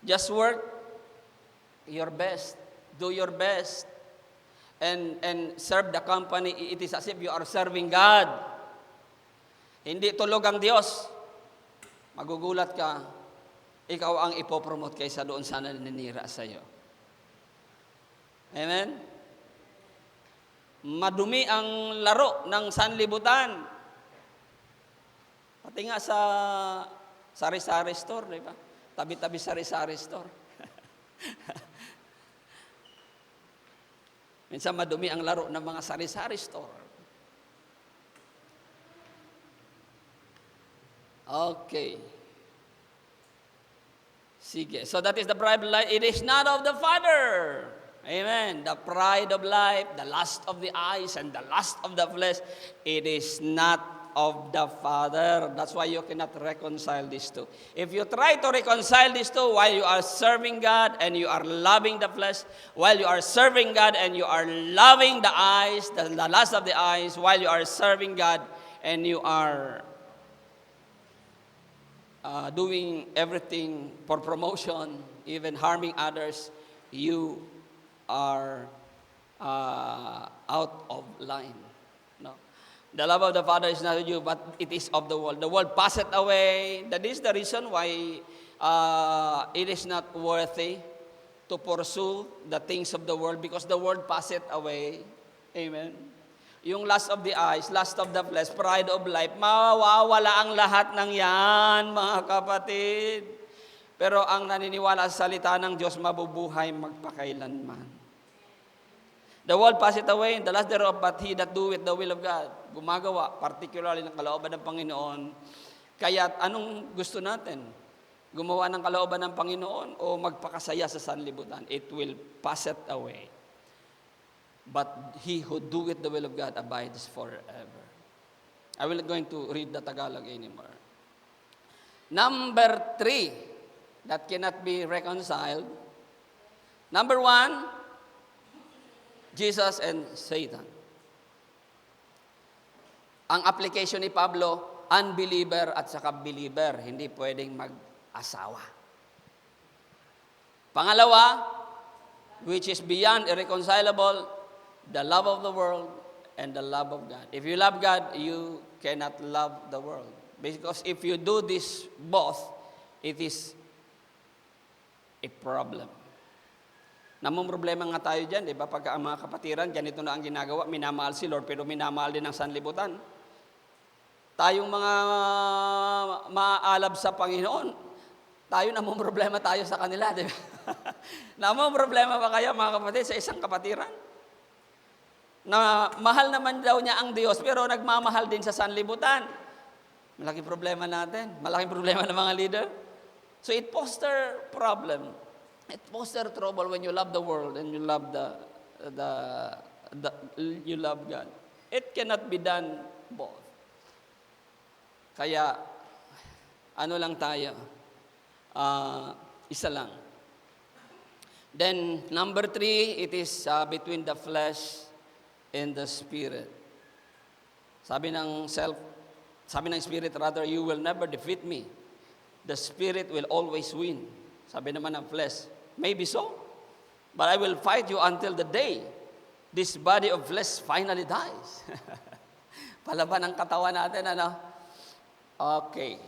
Just work your best. Do your best. And serve the company. It is as if you are serving God. Hindi tulog ang Diyos. Magugulat ka. Ikaw ang ipopromote kaysa doon sa naninira sa iyo. Amen? Madumi ang laro ng sanlibutan. Pati nga sa sari-sari store, di ba? Tabi-tabi sari-sari store. Minsan madumi ang laro ng mga sari-sari store. Okay. Sige. So that is the pride of life. It is not of the Father. Amen. The pride of life, the lust of the eyes, and the lust of the flesh, it is not of the Father. That's why you cannot reconcile these two. If you try to reconcile these two while you are serving God and you are loving the flesh, while you are serving God and you are loving the eyes, the lust of the eyes, while you are serving God and you are doing everything for promotion, even harming others, you are out of line. No, the love of the Father is not of you, but it is of the world. The world passeth away. That is the reason why it is not worthy to pursue the things of the world, because the world passeth away. Amen. Yung lust of the eyes, lust of the flesh, pride of life, mawawala ang lahat ng yan, mga kapatid. Pero ang naniniwala sa salita ng Diyos, mabubuhay magpakailanman. The world passeth away, and the lust thereof, but he that doeth the will of God. Gumagawa, particularly ng kalooban ng Panginoon. Kaya anong gusto natin? Gumawa ng kalooban ng Panginoon o magpakasaya sa sanlibutan? It will passeth away. But he who doeth the will of God abides forever. I will not going to read the Tagalog anymore. Number 3, that cannot be reconciled. Number 1, Jesus and Satan. Ang application ni Pablo, unbeliever at saka believer, hindi pwedeng mag-asawa. Pangalawa, which is beyond irreconcilable, the love of the world and the love of God. If you love God, you cannot love the world. Because if you do this both, it is a problem. Namang problema nga tayo dyan, di ba? Pagka ang mga kapatiran, ganito na ang ginagawa, minamahal si Lord, pero minamahal din ang sanlibutan. Tayong mga maalab sa Panginoon, tayo namang problema tayo sa kanila, di ba? Namang problema ba kaya mga kapatid sa isang kapatiran? Na mahal naman daw niya ang Diyos, pero nagmamahal din sa sanlibutan. Malaking problema natin. Malaking problema ng mga leader. So it foster problem. It foster trouble when you love the world and you love you love God. It cannot be done both. Kaya ano lang tayo? Isa lang. Then number 3, it is between the flesh and the spirit. Sabi ng spirit, rather, you will never defeat me. The spirit will always win. Sabi naman ng flesh, maybe so, but I will fight you until the day this body of flesh finally dies. Palaban ang katawan natin, ano? Okay.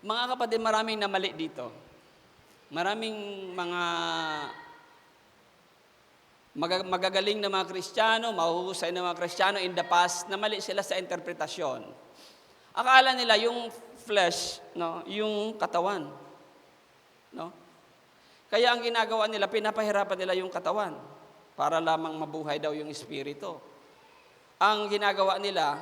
Mga kapatid, maraming namali dito. Maraming mga magagaling na mga Kristiyano, mahuhusay na mga Kristiyano in the past, na mali sila sa interpretasyon. Akala nila yung flesh, no, yung katawan. No? Kaya ang ginagawa nila, pinapahirapan nila yung katawan para lamang mabuhay daw yung espiritu. Ang ginagawa nila,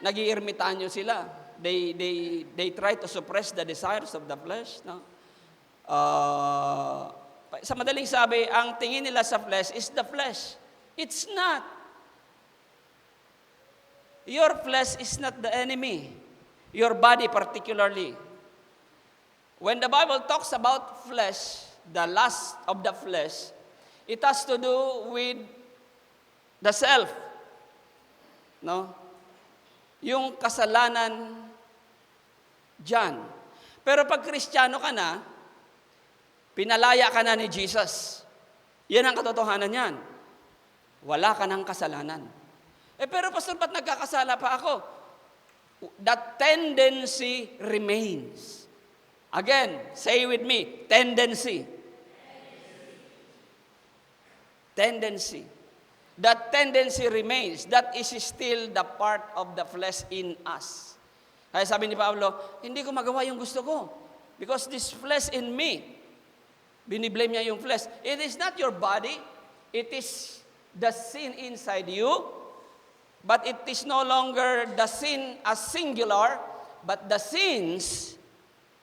nag-iirmitanyo sila. They try to suppress the desires of the flesh, no? Sa madaling sabi, ang tingin nila sa flesh is the flesh. It's not. Your flesh is not the enemy. Your body particularly. When the Bible talks about flesh, the lust of the flesh, it has to do with the self. No? Yung kasalanan dyan. Pero pag Kristiyano ka na, pinalaya ka na ni Jesus. Yan ang katotohanan niyan. Wala ka ng kasalanan. Pero pastor, ba't nagkakasala pa ako? That tendency remains. Again, say with me, tendency. Tendency. That tendency remains. That is still the part of the flesh in us. Kaya sabi ni Pablo, hindi ko magawa yung gusto ko. Because this flesh in me, biniblame niya yung flesh. It is not your body. It is the sin inside you. But it is no longer the sin as singular, but the sins,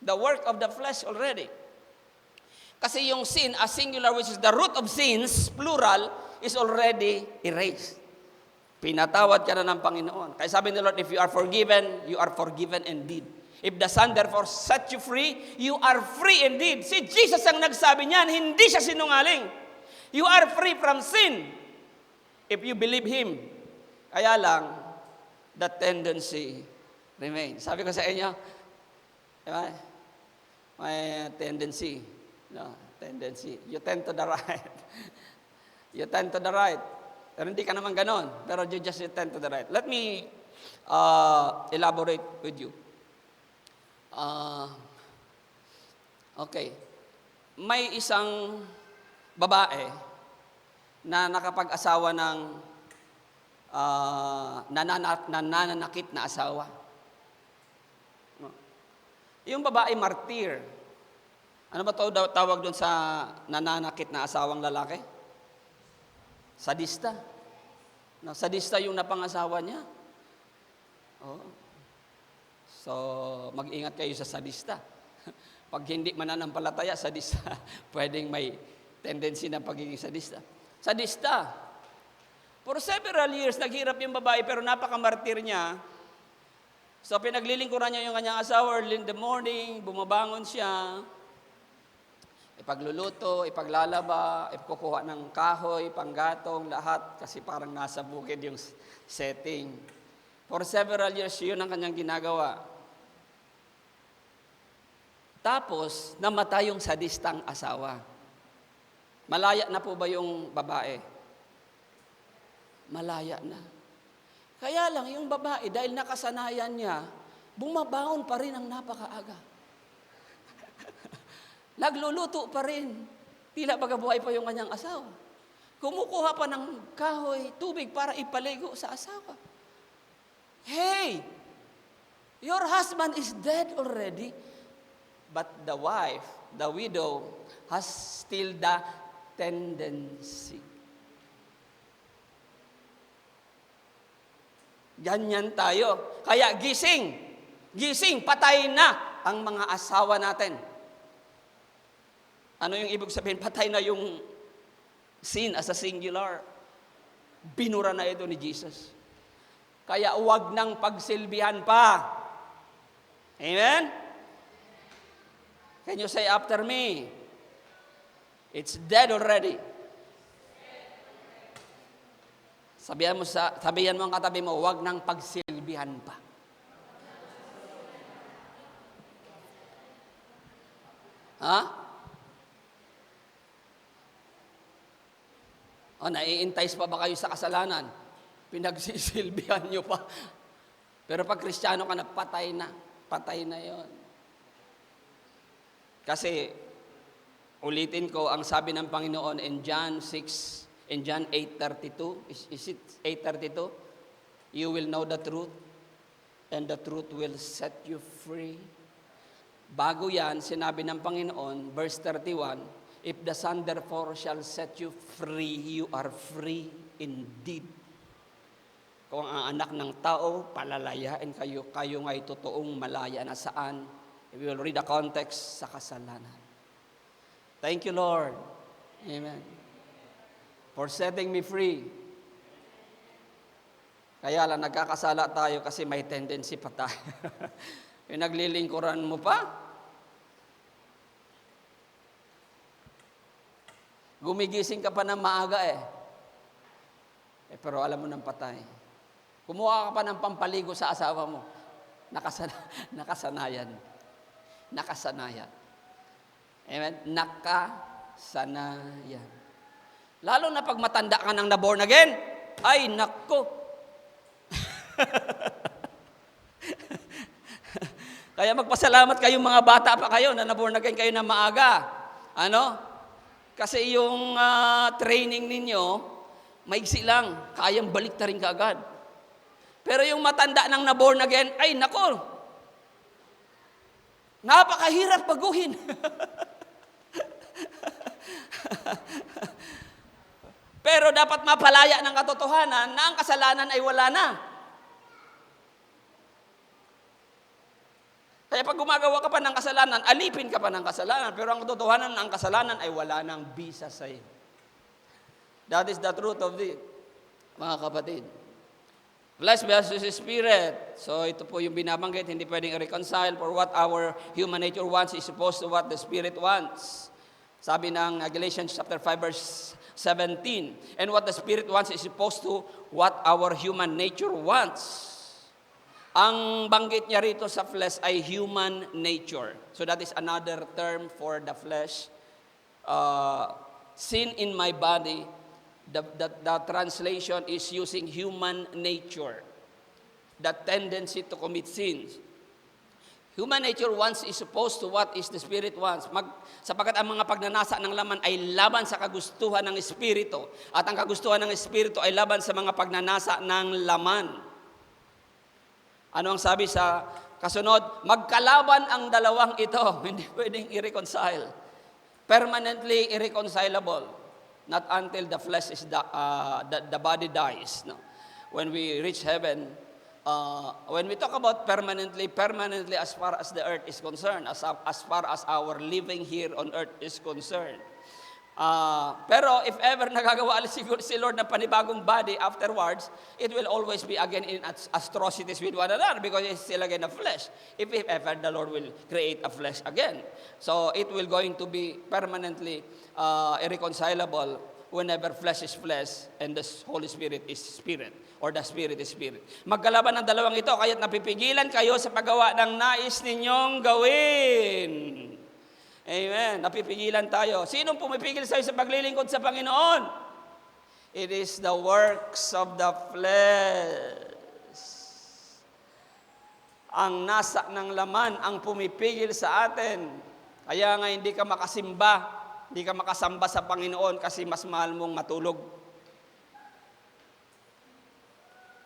the work of the flesh already. Kasi yung sin as singular, which is the root of sins, plural, is already erased. Pinatawad ka na ng Panginoon. Kaya sabi ni Lord, if you are forgiven indeed. If the Son therefore set you free, you are free indeed. Si Jesus ang nagsabi niyan, hindi siya sinungaling. You are free from sin if you believe Him. Kaya lang, the tendency remains. Sabi ko sa inyo, may tendency. Tendency. You tend to the right. You tend to the right. Pero hindi ka naman ganon. Pero you tend to the right. Let me elaborate with you. Okay. May isang babae na nakapag-asawa ng nananakit na asawa. Yung babae martir. Ano ba tawag doon sa nananakit na asawang lalaki? Sadista. Sadista yung napangasawa niya. So, mag-ingat kayo sa sadista. Pag hindi mananampalataya, sadista. Pwedeng may tendency na pagiging sadista. Sadista. For several years, naghirap yung babae, pero napakamartir niya. So, pinaglilingkuran niya yung kanyang asawa early in the morning, bumabangon siya, ipagluluto, ipaglalaba, ikukuha ng kahoy, panggatong, lahat, kasi parang nasa bukid yung setting. For several years, yun ang kanyang ginagawa. Tapos, namatay yung sadistang asawa. Malaya na po ba yung babae? Malaya na. Kaya lang, yung babae, dahil nakasanayan niya, bumabangon pa rin ang napakaaga. Nagluluto pa rin. Tila bagabuhay pa yung kanyang asawa. Kumukuha pa ng kahoy, tubig para ipaligo sa asawa. Hey! Your husband is dead already, but the wife, the widow, has still the tendency. Ganyan tayo. Kaya gising. Gising, patay na ang mga asawa natin. Ano yung ibig sabihin? Patay na yung sin as a singular. Binura na ito ni Jesus. Kaya huwag nang pagsilbihan pa. Amen? Can you say after me? It's dead already. Sabihan mo ang katabi mo, huwag nang pagsilbihan pa. Ha? Naiintays pa ba kayo sa kasalanan? Pinagsisilbihan nyo pa. Pero pag Kristiyano ka na, patay na. Patay na yon. Kasi, ulitin ko, ang sabi ng Panginoon in John 8:32, is it 8:32? You will know the truth, and the truth will set you free. Bago yan, sinabi ng Panginoon, verse 31, if the Son therefore shall set you free, you are free indeed. Kung ang anak ng tao, palalayain kayo, kayo nga'y totoong malaya na saan? We will read the context sa kasalanan. Thank you, Lord. Amen. For setting me free. Kaya lang, nagkakasala tayo kasi may tendency pa tayo. Yung naglilingkuran mo pa, gumigising ka pa ng maaga pero alam mo nang patay. Kumuha ka pa ng pampaligo sa asawa mo. Nakasanayan. nakasanayan. Amen? Nakasanayan. Lalo na pag matanda ka nang na-born again, ay nako. Kaya magpasalamat kayong mga bata pa kayo na na-born again kayo na maaga. Ano? Kasi yung training ninyo, maigsi lang, kayang balik ta rin kaagad. Pero yung matanda nang na-born again, ay nako, napakahirap baguhin. Pero dapat mapalaya ng katotohanan na ang kasalanan ay wala na. Kaya pag gumagawa ka pa ng kasalanan, alipin ka pa ng kasalanan. Pero ang katotohanan, ang kasalanan ay wala nang bisa sa iyo. That is the truth of it, mga kapatid. Flesh versus spirit. So ito po yung binabanggit, hindi pwedeng i-reconcile for what our human nature wants is opposed to what the spirit wants. Sabi ng Galatians chapter 5 verse 17. And what the spirit wants is opposed to what our human nature wants. Ang banggit niya rito sa flesh ay human nature. So that is another term for the flesh. Sin in my body, the translation is using human nature. The tendency to commit sins. Human nature wants is opposed to what is the spirit wants. Sapagkat ang mga pagnanasa ng laman ay laban sa kagustuhan ng espiritu. At ang kagustuhan ng espiritu ay laban sa mga pagnanasa ng laman. Ano ang sabi sa kasunod? Magkalaban ang dalawang ito. Hindi pwedeng i-reconcile. Permanently irreconcilable. Not until the flesh is the body dies. No? When we reach heaven, when we talk about permanently as far as the earth is concerned, as far as our living here on earth is concerned. Pero if ever nagagawa si Lord ng panibagong body afterwards, it will always be again in atrocities with one another because it's still again a flesh. If ever the Lord will create a flesh again. So it will going to be permanently irreconcilable whenever flesh is flesh and the Holy Spirit is spirit. Or the Spirit is Spirit. Magkalaban ng dalawang ito, kaya't napipigilan kayo sa paggawa ng nais ninyong gawin. Amen. Napipigilan tayo. Sinong pumipigil sa'yo sa paglilingkod sa Panginoon? It is the works of the flesh. Ang nasa ng laman ang pumipigil sa atin. Kaya nga hindi ka makasamba sa Panginoon kasi mas mahal mong matulog.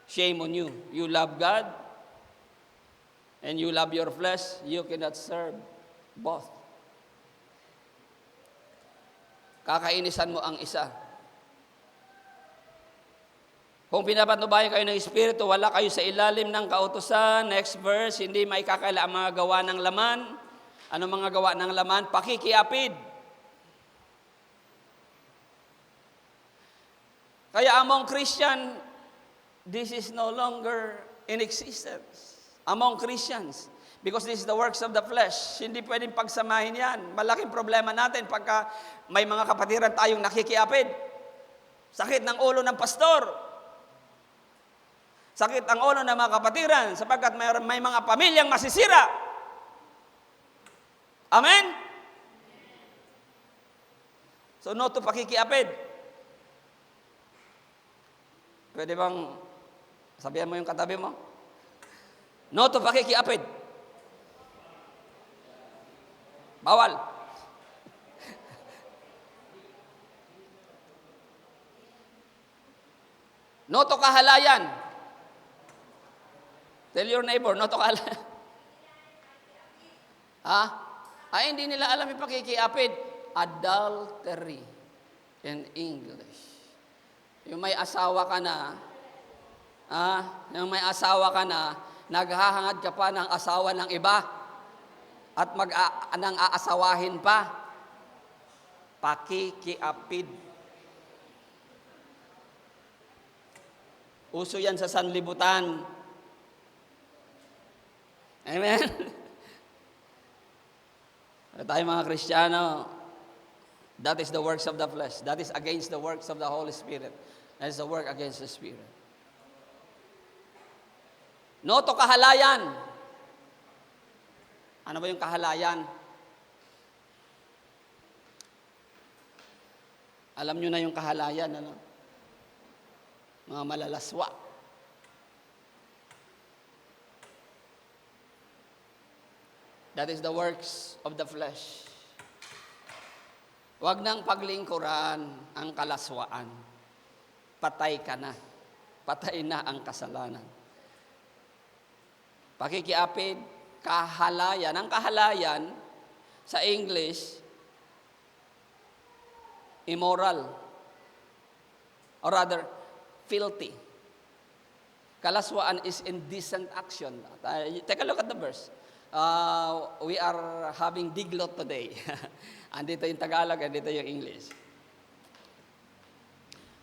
Shame on you. You love God and you love your flesh. You cannot serve both. Kakainisan mo ang isa. Kung pinapatnubayan kayo ng Espiritu, wala kayo sa ilalim ng kautusan. Next verse, hindi maikakaila ang mga gawa ng laman. Ano mga gawa ng laman? Pakikiapid. Kaya among Christian, this is no longer in existence among Christians because this is the works of the flesh. Hindi pwedeng pagsamahin yan. Malaking problema natin pagka may mga kapatiran tayong nakikiapid. Sakit ng ulo ng pastor. Sakit ang ulo ng mga kapatiran sapagkat may mga pamilyang masisira. Amen? So no to pakikiapid. Pwede bang sabihan mo yung katabi mo? No to pakikiapid. Bawal. No to kahalayan. Tell your neighbor, no to kahalayan. Ay, hindi nila alam yung pakikiapid. Adultery in English. Yung may asawa ka na, naghahangad ka pa ng asawa ng iba at nang aasawahin pa. Pakikiapid. Uso yan sa sanlibutan. Amen? Tayo mga Kristiyano, that is the works of the flesh. That is against the works of the Holy Spirit. That is the work against the Spirit. No to kahalayan. Ano ba yung kahalayan? Alam nyo na yung kahalayan, ano? Mga malalaswa. That is the works of the flesh. Huwag nang paglingkuran ang kalaswaan. Patay ka na. Patay na ang kasalanan. Pakikiapid, kahalayan. Ang kahalayan, sa English, immoral. Or rather, filthy. Kalaswaan is indecent action. Take a look at the verse. We are having diglot today. Andito yung Tagalog, andito yung English.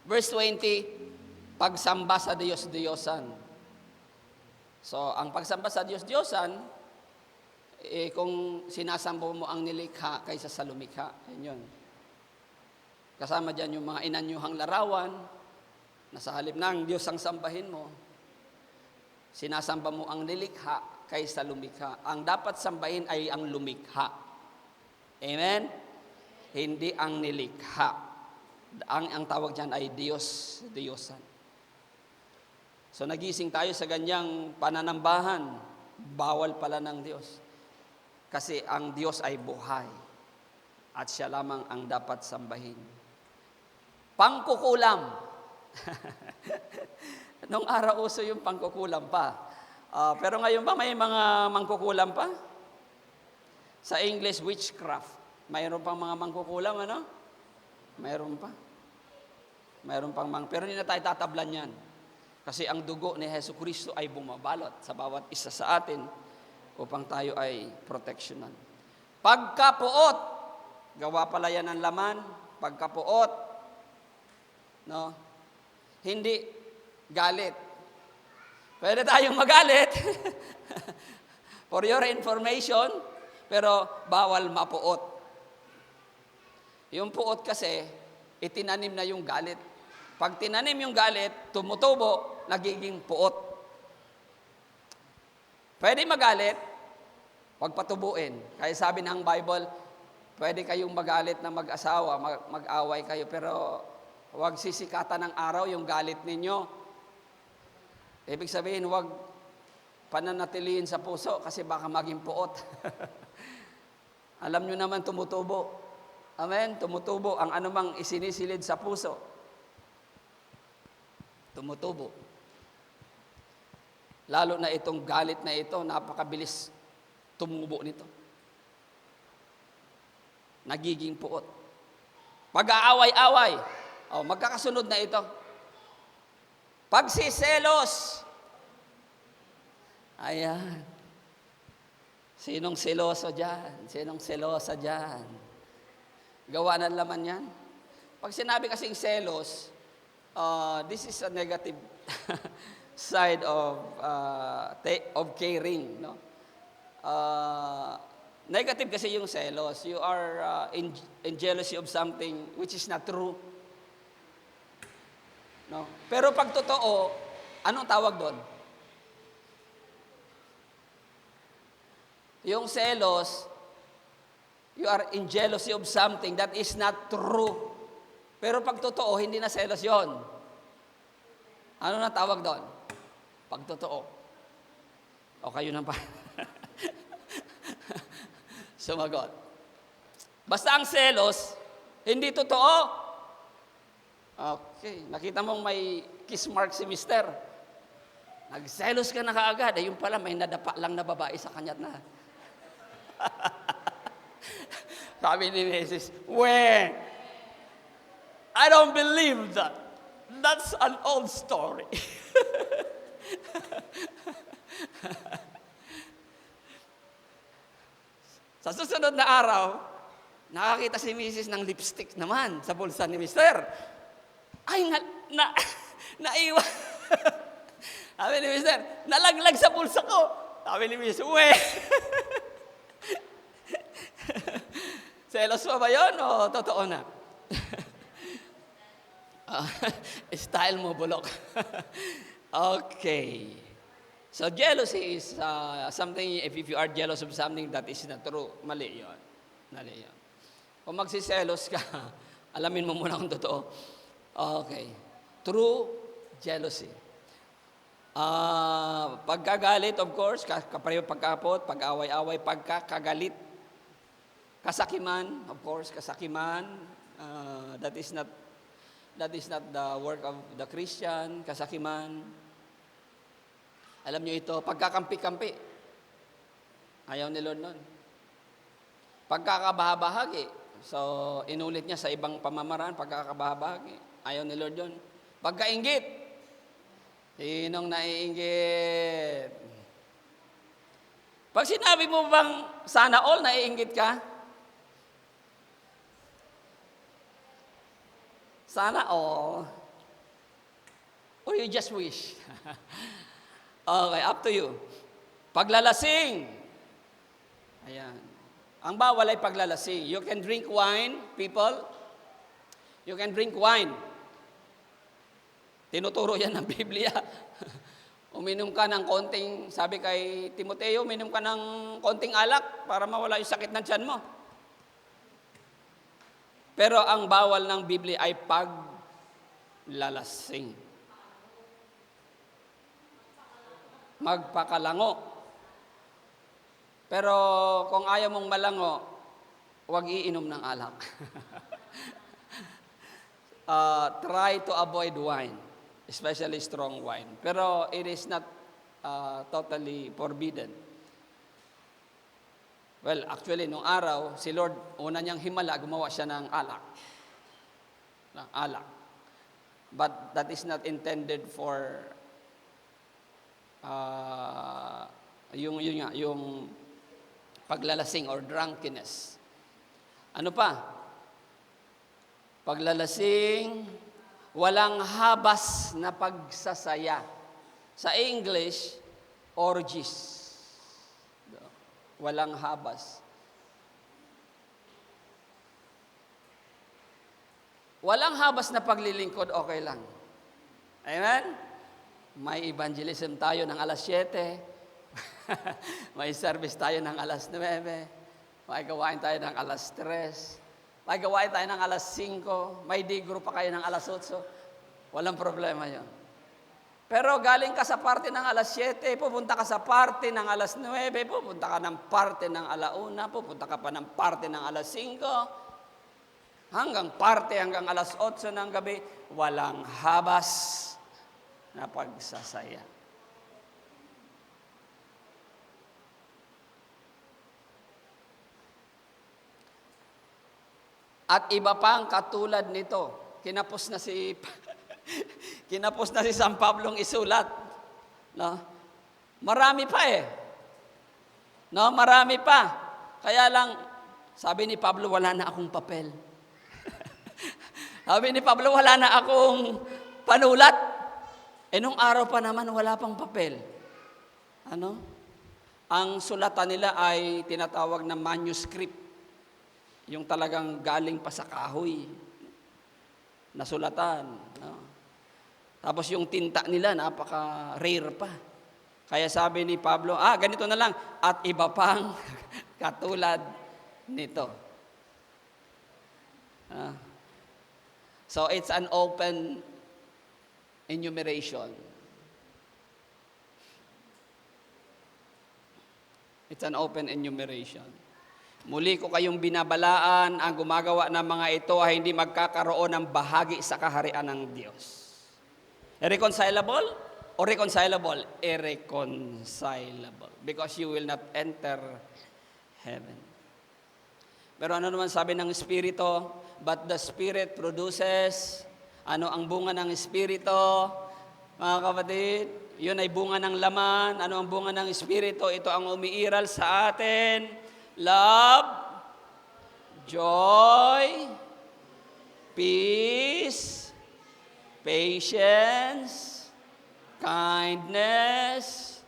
Verse 20, pagsamba sa Diyos-Diyosan. So, ang pagsamba sa Diyos-Diyosan, kung sinasamba mo ang nilikha kaysa sa lumikha, yun. Kasama dyan yung mga inanyuhang larawan, na sa halip ng Diyos ang sambahin mo, sinasamba mo ang nilikha kaysa lumikha. Ang dapat sambahin ay ang lumikha. Amen? Hindi ang nilikha. Ang tawag dyan ay Diyos, Diyosan. So nagising tayo sa ganyang pananambahan. Bawal pala ng Diyos. Kasi ang Diyos ay buhay. At siya lamang ang dapat sambahin. Pangkukulam. Nung araw uso yung pangkukulam pa. Pero ngayon ba may mga mangkukulam pa? Sa English, witchcraft. Mayroon pang mga mangkukulam, ano? Mayroon pa. Mayroon pang pero hindi na tayo tatablan yan. Kasi ang dugo ni Jesucristo ay bumabalot sa bawat isa sa atin upang tayo ay proteksyonan. Pagkapuot. Gawa pala yan ng laman. Pagkapuot. No? Hindi galit. Pwede tayong magalit. For your information, pero bawal mapuot. Yung puot kasi, itinanim na yung galit. Pag tinanim yung galit, tumutubo, nagiging puot. Pwede magalit, huwag patubuin. Kaya sabi ng Bible, pwede kayong magalit na mag-asawa, mag-away kayo, pero huwag sisikatan ng araw yung galit ninyo. Ibig sabihin, huwag pananatilihin sa puso kasi baka maging puot. Alam nyo naman, tumutubo. Amen? Tumutubo ang anumang isinisilid sa puso. Tumutubo. Lalo na itong galit na ito, napakabilis tumubo nito. Nagiging puot. Pag-aaway-away. Magkakasunod na ito. Pagsiselos. Ayan. Sinong seloso dyan? Sinong selosa dyan? Gawa ng laman yan. Pag sinabi kasing selos, this is a negative side of caring. No? Negative kasi yung selos. You are in jealousy of something which is not true. No? Pero pag totoo, anong tawag doon? Yung selos, you are in jealousy of something that is not true. Pero pag totoo, hindi na selos yon. Ano na tawag doon? Pag totoo. O kayo na pa. Sumagot. Basta ang selos, hindi totoo. Okay, nakita mong may kiss mark si mister. Nagselos ka na kaagad. Yung pala, may nadapa lang na babae sa kanya na. Sabi ni Mrs. I don't believe that. That's an old story. Sa susunod na araw, nakakita si Mrs. ng lipstick naman sa bulsa ni Mister. Ay, naiwan. Sabi ni Mister, nalaglag sa bulsa ko. Sabi ni Mrs. Selos pa ba yun o totoo na? Style mo, bulok. Okay. So jealousy is something, if you are jealous of something that is not true, mali yun. Mali yun. Kung magsiselos ka, alamin mo muna kung totoo. Okay. True jealousy. Pagkagalit, of course, kapareho pagkapot, pag-away-away, pagkakagalit. Kasakiman, of course, kasakiman. That is not the work of the Christian, kasakiman. Alam nyo ito, pagkakampi-kampi. Ayaw ni Lord nun. Pagkakabahabahagi. So, inulit niya sa ibang pamamaraan, pagkakabahabahagi. Ayaw ni Lord yun. Pagkainggit. Sinong naiinggit? Pag sinabi mo bang sana all, naiinggit ka? Sana all. Or you just wish? Okay, up to you. Paglalasing. Ayan. Ang bawal ay paglalasing. You can drink wine, people. You can drink wine. Tinuturo yan ng Biblia. Uminom ka ng konting, sabi kay Timoteo, uminom ka ng konting alak para mawala yung sakit ng tiyan mo. Pero ang bawal ng Biblia ay paglalasing. Magpakalango. Pero kung ayaw mong malango, huwag iinom ng alak. Try to avoid wine, especially strong wine. Pero it is not totally forbidden. Well, actually, nung araw, si Lord, una niyang himala, gumawa siya ng alak. Ng alak. But that is not intended for yung paglalasing or drunkenness. Ano pa? Paglalasing, walang habas na pagsasaya. Sa English, orgies. Walang habas. Walang habas na paglilingkod, okay lang. Amen? May evangelism tayo ng alas 7. May service tayo ng alas 9. May gawain tayo ng alas 3. May gawain tayo ng alas 5. May digro pa kayo ng alas 8. Walang problema yon. Pero galing ka sa parte ng alas 7, pupunta ka sa parte ng alas 9, pupunta ka ng parte ng alauna, pupunta ka pa ng parte ng alas 5, hanggang alas 8 ng gabi, walang habas na pagsasaya. At iba pang katulad nito, kinapos na si San Pablong isulat. No? Marami pa eh. No, marami pa. Kaya lang, sabi ni Pablo, wala na akong papel. Sabi ni Pablo, wala na akong panulat. Nung araw pa naman, wala pang papel. Ano? Ang sulatan nila ay tinatawag na manuscript. Yung talagang galing pa sa kahoy na sulatan. No? Tapos yung tinta nila, napaka-rare pa. Kaya sabi ni Pablo, ganito na lang, at iba pang katulad nito. So it's an open enumeration. It's an open enumeration. Muli ko kayong binabalaan, ang gumagawa ng mga ito ay hindi magkakaroon ng bahagi sa kaharian ng Diyos. Irreconcilable or reconcilable? Irreconcilable. Because you will not enter heaven. Pero ano naman sabi ng Espiritu? But the Spirit produces. Ano ang bunga ng Espiritu? Mga kapatid, yun ay bunga ng laman. Ano ang bunga ng Espiritu? Ito ang umiiral sa atin. Love, joy, peace, patience, kindness,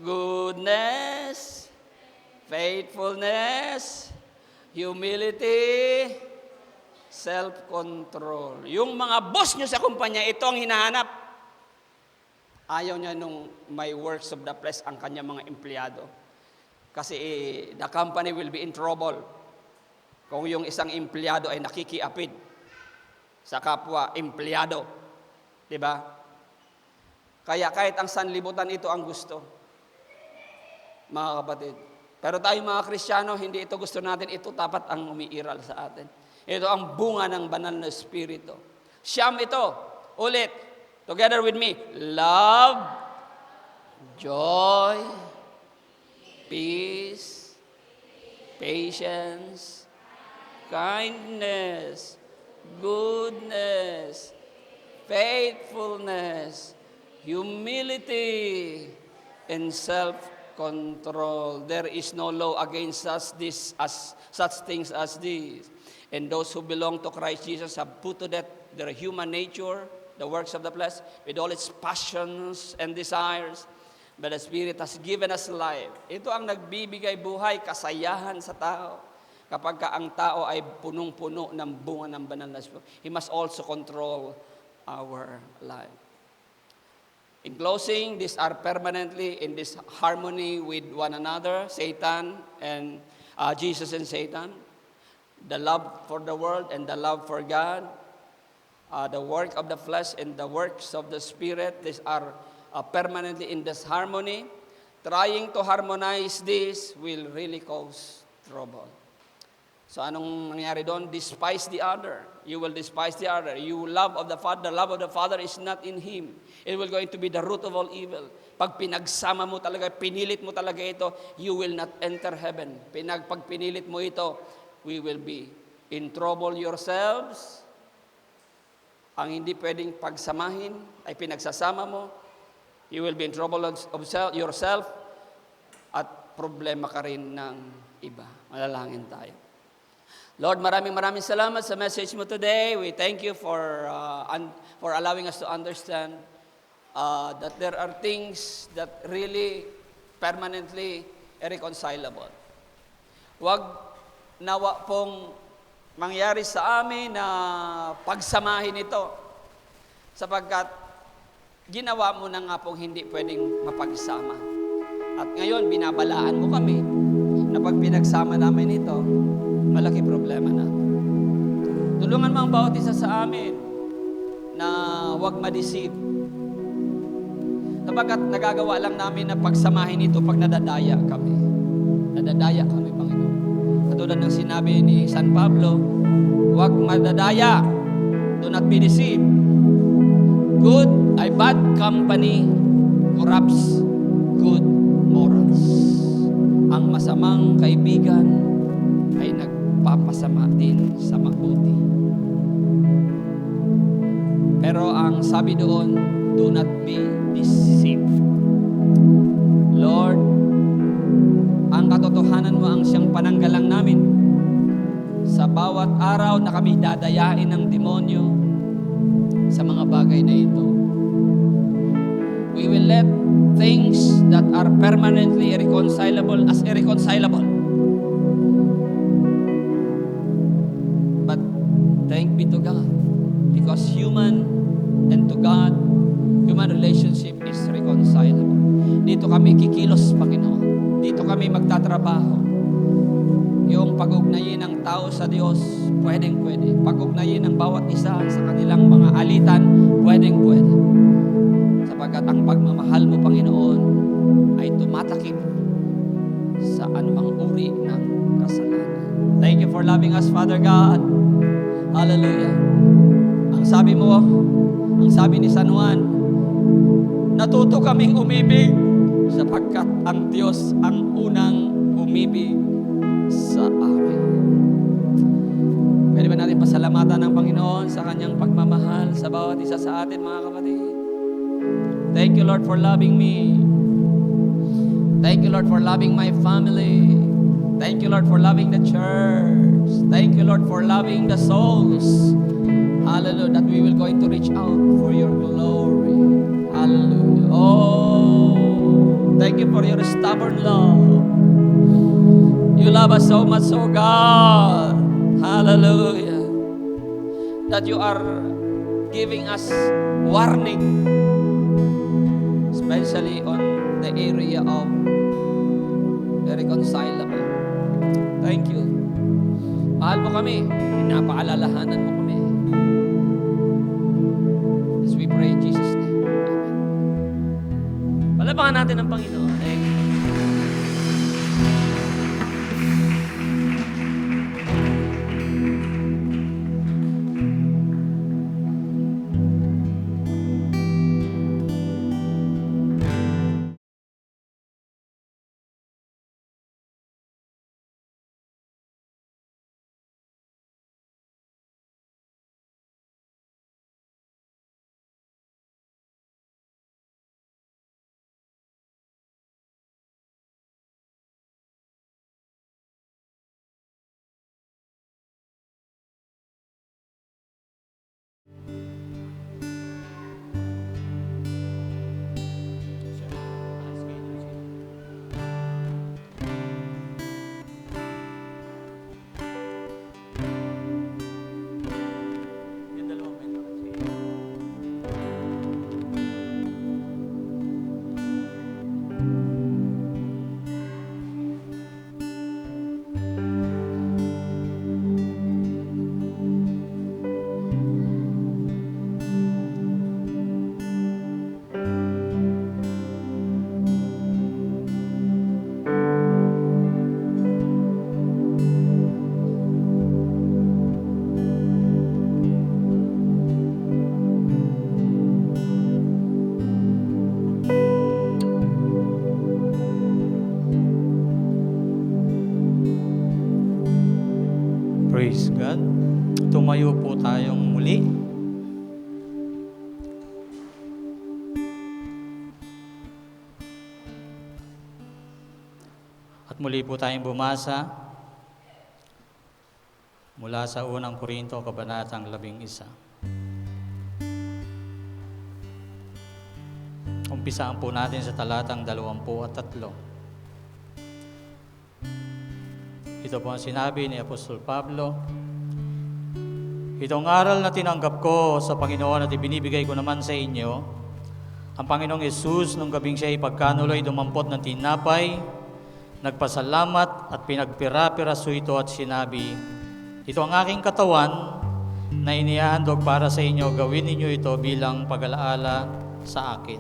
goodness, faithfulness, humility, self-control. Yung mga boss nyo sa kumpanya, ito ang hinahanap. Ayaw niya nung may works of the flesh ang kanyang mga empleyado. Kasi the company will be in trouble kung yung isang empleyado ay nakikiapid sa kapwa empleyado. Diba? Kaya kahit ang sanlibutan ito ang gusto, mga kapatid. Pero tayo mga Kristiyano, hindi ito gusto natin. Ito dapat ang umiiral sa atin. Ito ang bunga ng banal na Espiritu. Siyam ito. Ulit. Together with me. Love, joy, peace, patience, kindness, goodness, faithfulness, humility, and self-control. There is no law against such things as these. And those who belong to Christ Jesus have put to death their human nature, the works of the flesh, with all its passions and desires. But the Spirit has given us life. Ito ang nagbibigay buhay, kasayahan sa tao. Kapag ang tao ay punong-puno ng bunga ng banal na Espiritu, He must also control our life. In closing, these are permanently in this harmony with one another, Satan and Jesus and Satan. The love for the world and the love for God. The work of the flesh and the works of the Spirit, these are permanently in this harmony. Trying to harmonize this will really cause trouble. So anong nangyari doon? Despise the other. You will despise the other. You love of the Father. The love of the Father is not in Him. It will going to be the root of all evil. Pag pinagsama mo talaga, pinilit mo talaga ito, you will not enter heaven. Pag pinilit mo ito, we will be in trouble yourselves. Ang hindi pwedeng pagsamahin ay pinagsasama mo. You will be in trouble of yourself at problema ka rin ng iba. Malalangin tayo. Lord, maraming salamat sa message mo today. We thank you for allowing us to understand that there are things that really permanently irreconcilable. Huwag nawa pong mangyari sa amin na pagsamahin ito sapagkat ginawa mo na nga pong hindi pwedeng mapagsama. At ngayon, binabalaan mo kami na pag pinagsama namin ito, malaki problema na. Tulungan mo ang bawat isa sa amin na huwag ma-deceive. Sapagkat nagagawa lang namin na pagsamahin ito pag nadadaya kami. Nadadaya kami, Panginoon. Katulad ng sinabi ni San Pablo, huwag madadaya. Do not be deceived. Bad company corrupts good morals. Ang masamang kaibigan ay nagpapasama din sa mabuti. Pero ang sabi doon, do not be deceived. Lord, ang katotohanan mo ang siyang pananggalang namin. Sa bawat araw na kami dadayain ng demonyo sa mga bagay na ito. We will let things that are permanently irreconcilable as irreconcilable. But thank be to God, because human and to God, human relationship is reconcilable. Dito kami kikilos, Panginoon. Dito kami magtatrabaho. Yung pag-ugnayin ng tao sa Diyos, pwedeng-pwede. Pag-ugnayin ng bawat isa sa kanilang mga alitan, pwedeng-pwede. Sapagkat ang pagmamahal mo, Panginoon, ay tumatakip sa anumang uri ng kasalanan. Thank you for loving us, Father God. Hallelujah. Ang sabi mo, ang sabi ni San Juan, natuto kaming umibig sapagkat ang Diyos ang unang umibig sa amin. Pwede ba natin pasalamatan ng Panginoon sa kanyang pagmamahal sa bawat isa sa atin, mga kapatid? Thank you, Lord, for loving me. Thank you, Lord, for loving my family. Thank you, Lord, for loving the church. Thank you, Lord, for loving the souls. Hallelujah, that we will going to reach out for your glory. Hallelujah. Oh, thank you for your stubborn love. You love us so much, oh God. Hallelujah. That you are giving us warning. especially on the area of irreconcilable. Thank you. Mahal mo kami, pinapaalalahanan mo kami. As we pray in Jesus' name. Amen. Palapakan natin ang Panginoon. Praise God. Tumayo po tayong muli. At muli po tayong bumasa mula sa unang Korinto, kabanatang 11. Umpisaan po natin sa talatang 23. Ito po ang sinabi ni Apostol Pablo. Itong aral na tinanggap ko sa Panginoon at ibinibigay ko naman sa inyo, ang Panginoong Yesus nung gabing siya ipagkanuloy dumampot ng tinapay, nagpasalamat at pinagpira-piraso ito at sinabi, ito ang aking katawan na inihahandog para sa inyo, gawin ninyo ito bilang pag-alaala sa akin.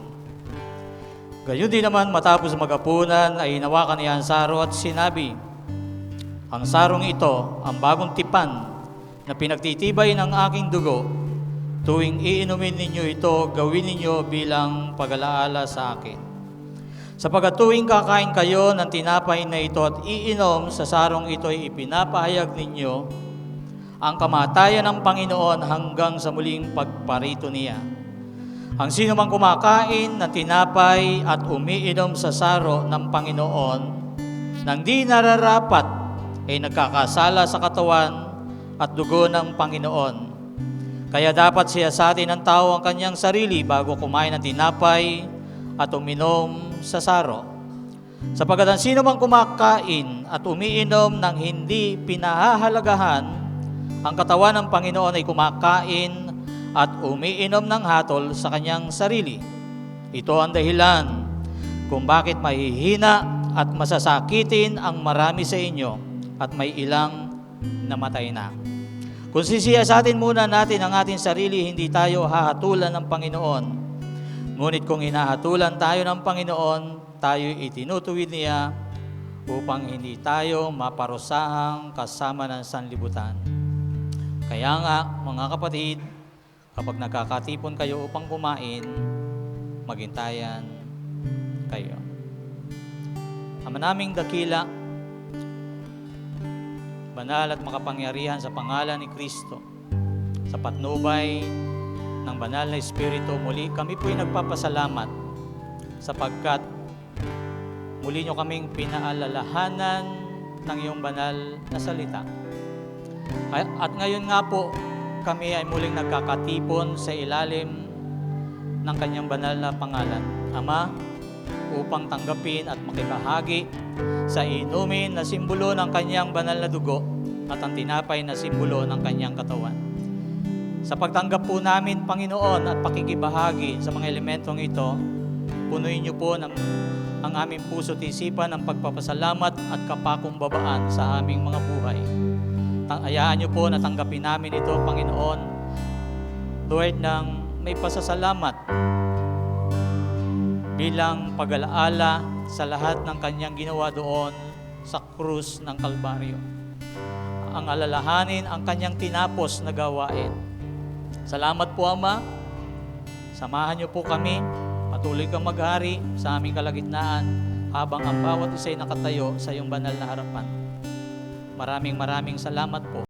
Gayon din naman matapos magapunan ay hinawakan niya ang saro at sinabi, ang sarong ito, ang bagong tipan na pinagtitibay ng aking dugo, tuwing iinumin ninyo ito, gawin ninyo bilang pag-alaala sa akin. Sapagkat tuwing kakain kayo ng tinapay na ito at iinom sa sarong ito ay ipinapahayag ninyo ang kamatayan ng Panginoon hanggang sa muling pagparito niya. Ang sino mang kumakain ng tinapay at umiinom sa saro ng Panginoon nang di nararapat ay nagkakasala sa katawan at dugo ng Panginoon. Kaya dapat siyasatin ng tao ang kanyang sarili bago kumain ng tinapay at uminom sa saro. Sapagkat ang sino mang kumakain at umiinom ng hindi pinahahalagahan ang katawan ng Panginoon ay kumakain at umiinom ng hatol sa kanyang sarili. Ito ang dahilan kung bakit mahihina at masasakitin ang marami sa inyo at may ilang namatay na. Kung sisiyasatin muna natin ang ating sarili, hindi tayo hahatulan ng Panginoon. Ngunit kung hinahatulan tayo ng Panginoon, tayo itinutuwid niya upang hindi tayo maparusahang kasama ng sanlibutan. Kaya nga, mga kapatid, kapag nagkakatipon kayo upang kumain, magintayan kayo. Ama naming dakila, banal at makapangyarihan sa pangalan ni Kristo, sa patnubay ng banal na Espiritu, muli kami po'y nagpapasalamat sapagkat muli nyo kaming pinaalalahanan ng iyong banal na salita. At ngayon nga po, kami ay muling nagkakatipon sa ilalim ng kanyang banal na pangalan, Ama, upang tanggapin at makibahagi sa inumin na simbolo ng kanyang banal na dugo at ang tinapay na simbolo ng kanyang katawan. Sa pagtanggap po namin, Panginoon, at pakikibahagi sa mga elementong ito, Punuin niyo po ang aming puso at isipan ng pagpapasalamat at kapakumbabaan sa aming mga buhay. Hayaan niyo po na tanggapin namin ito, Panginoon, Lord, ng may pasasalamat bilang pag-alaala sa lahat ng kanyang ginawa doon sa krus ng Kalbaryo. Ang alalahanin ang kanyang tinapos na gawain. Salamat po, Ama. Samahan niyo po kami. Patuloy kang maghari sa aming kalagitnaan habang ang bawat isa'y nakatayo sa iyong banal na harapan. Maraming salamat po.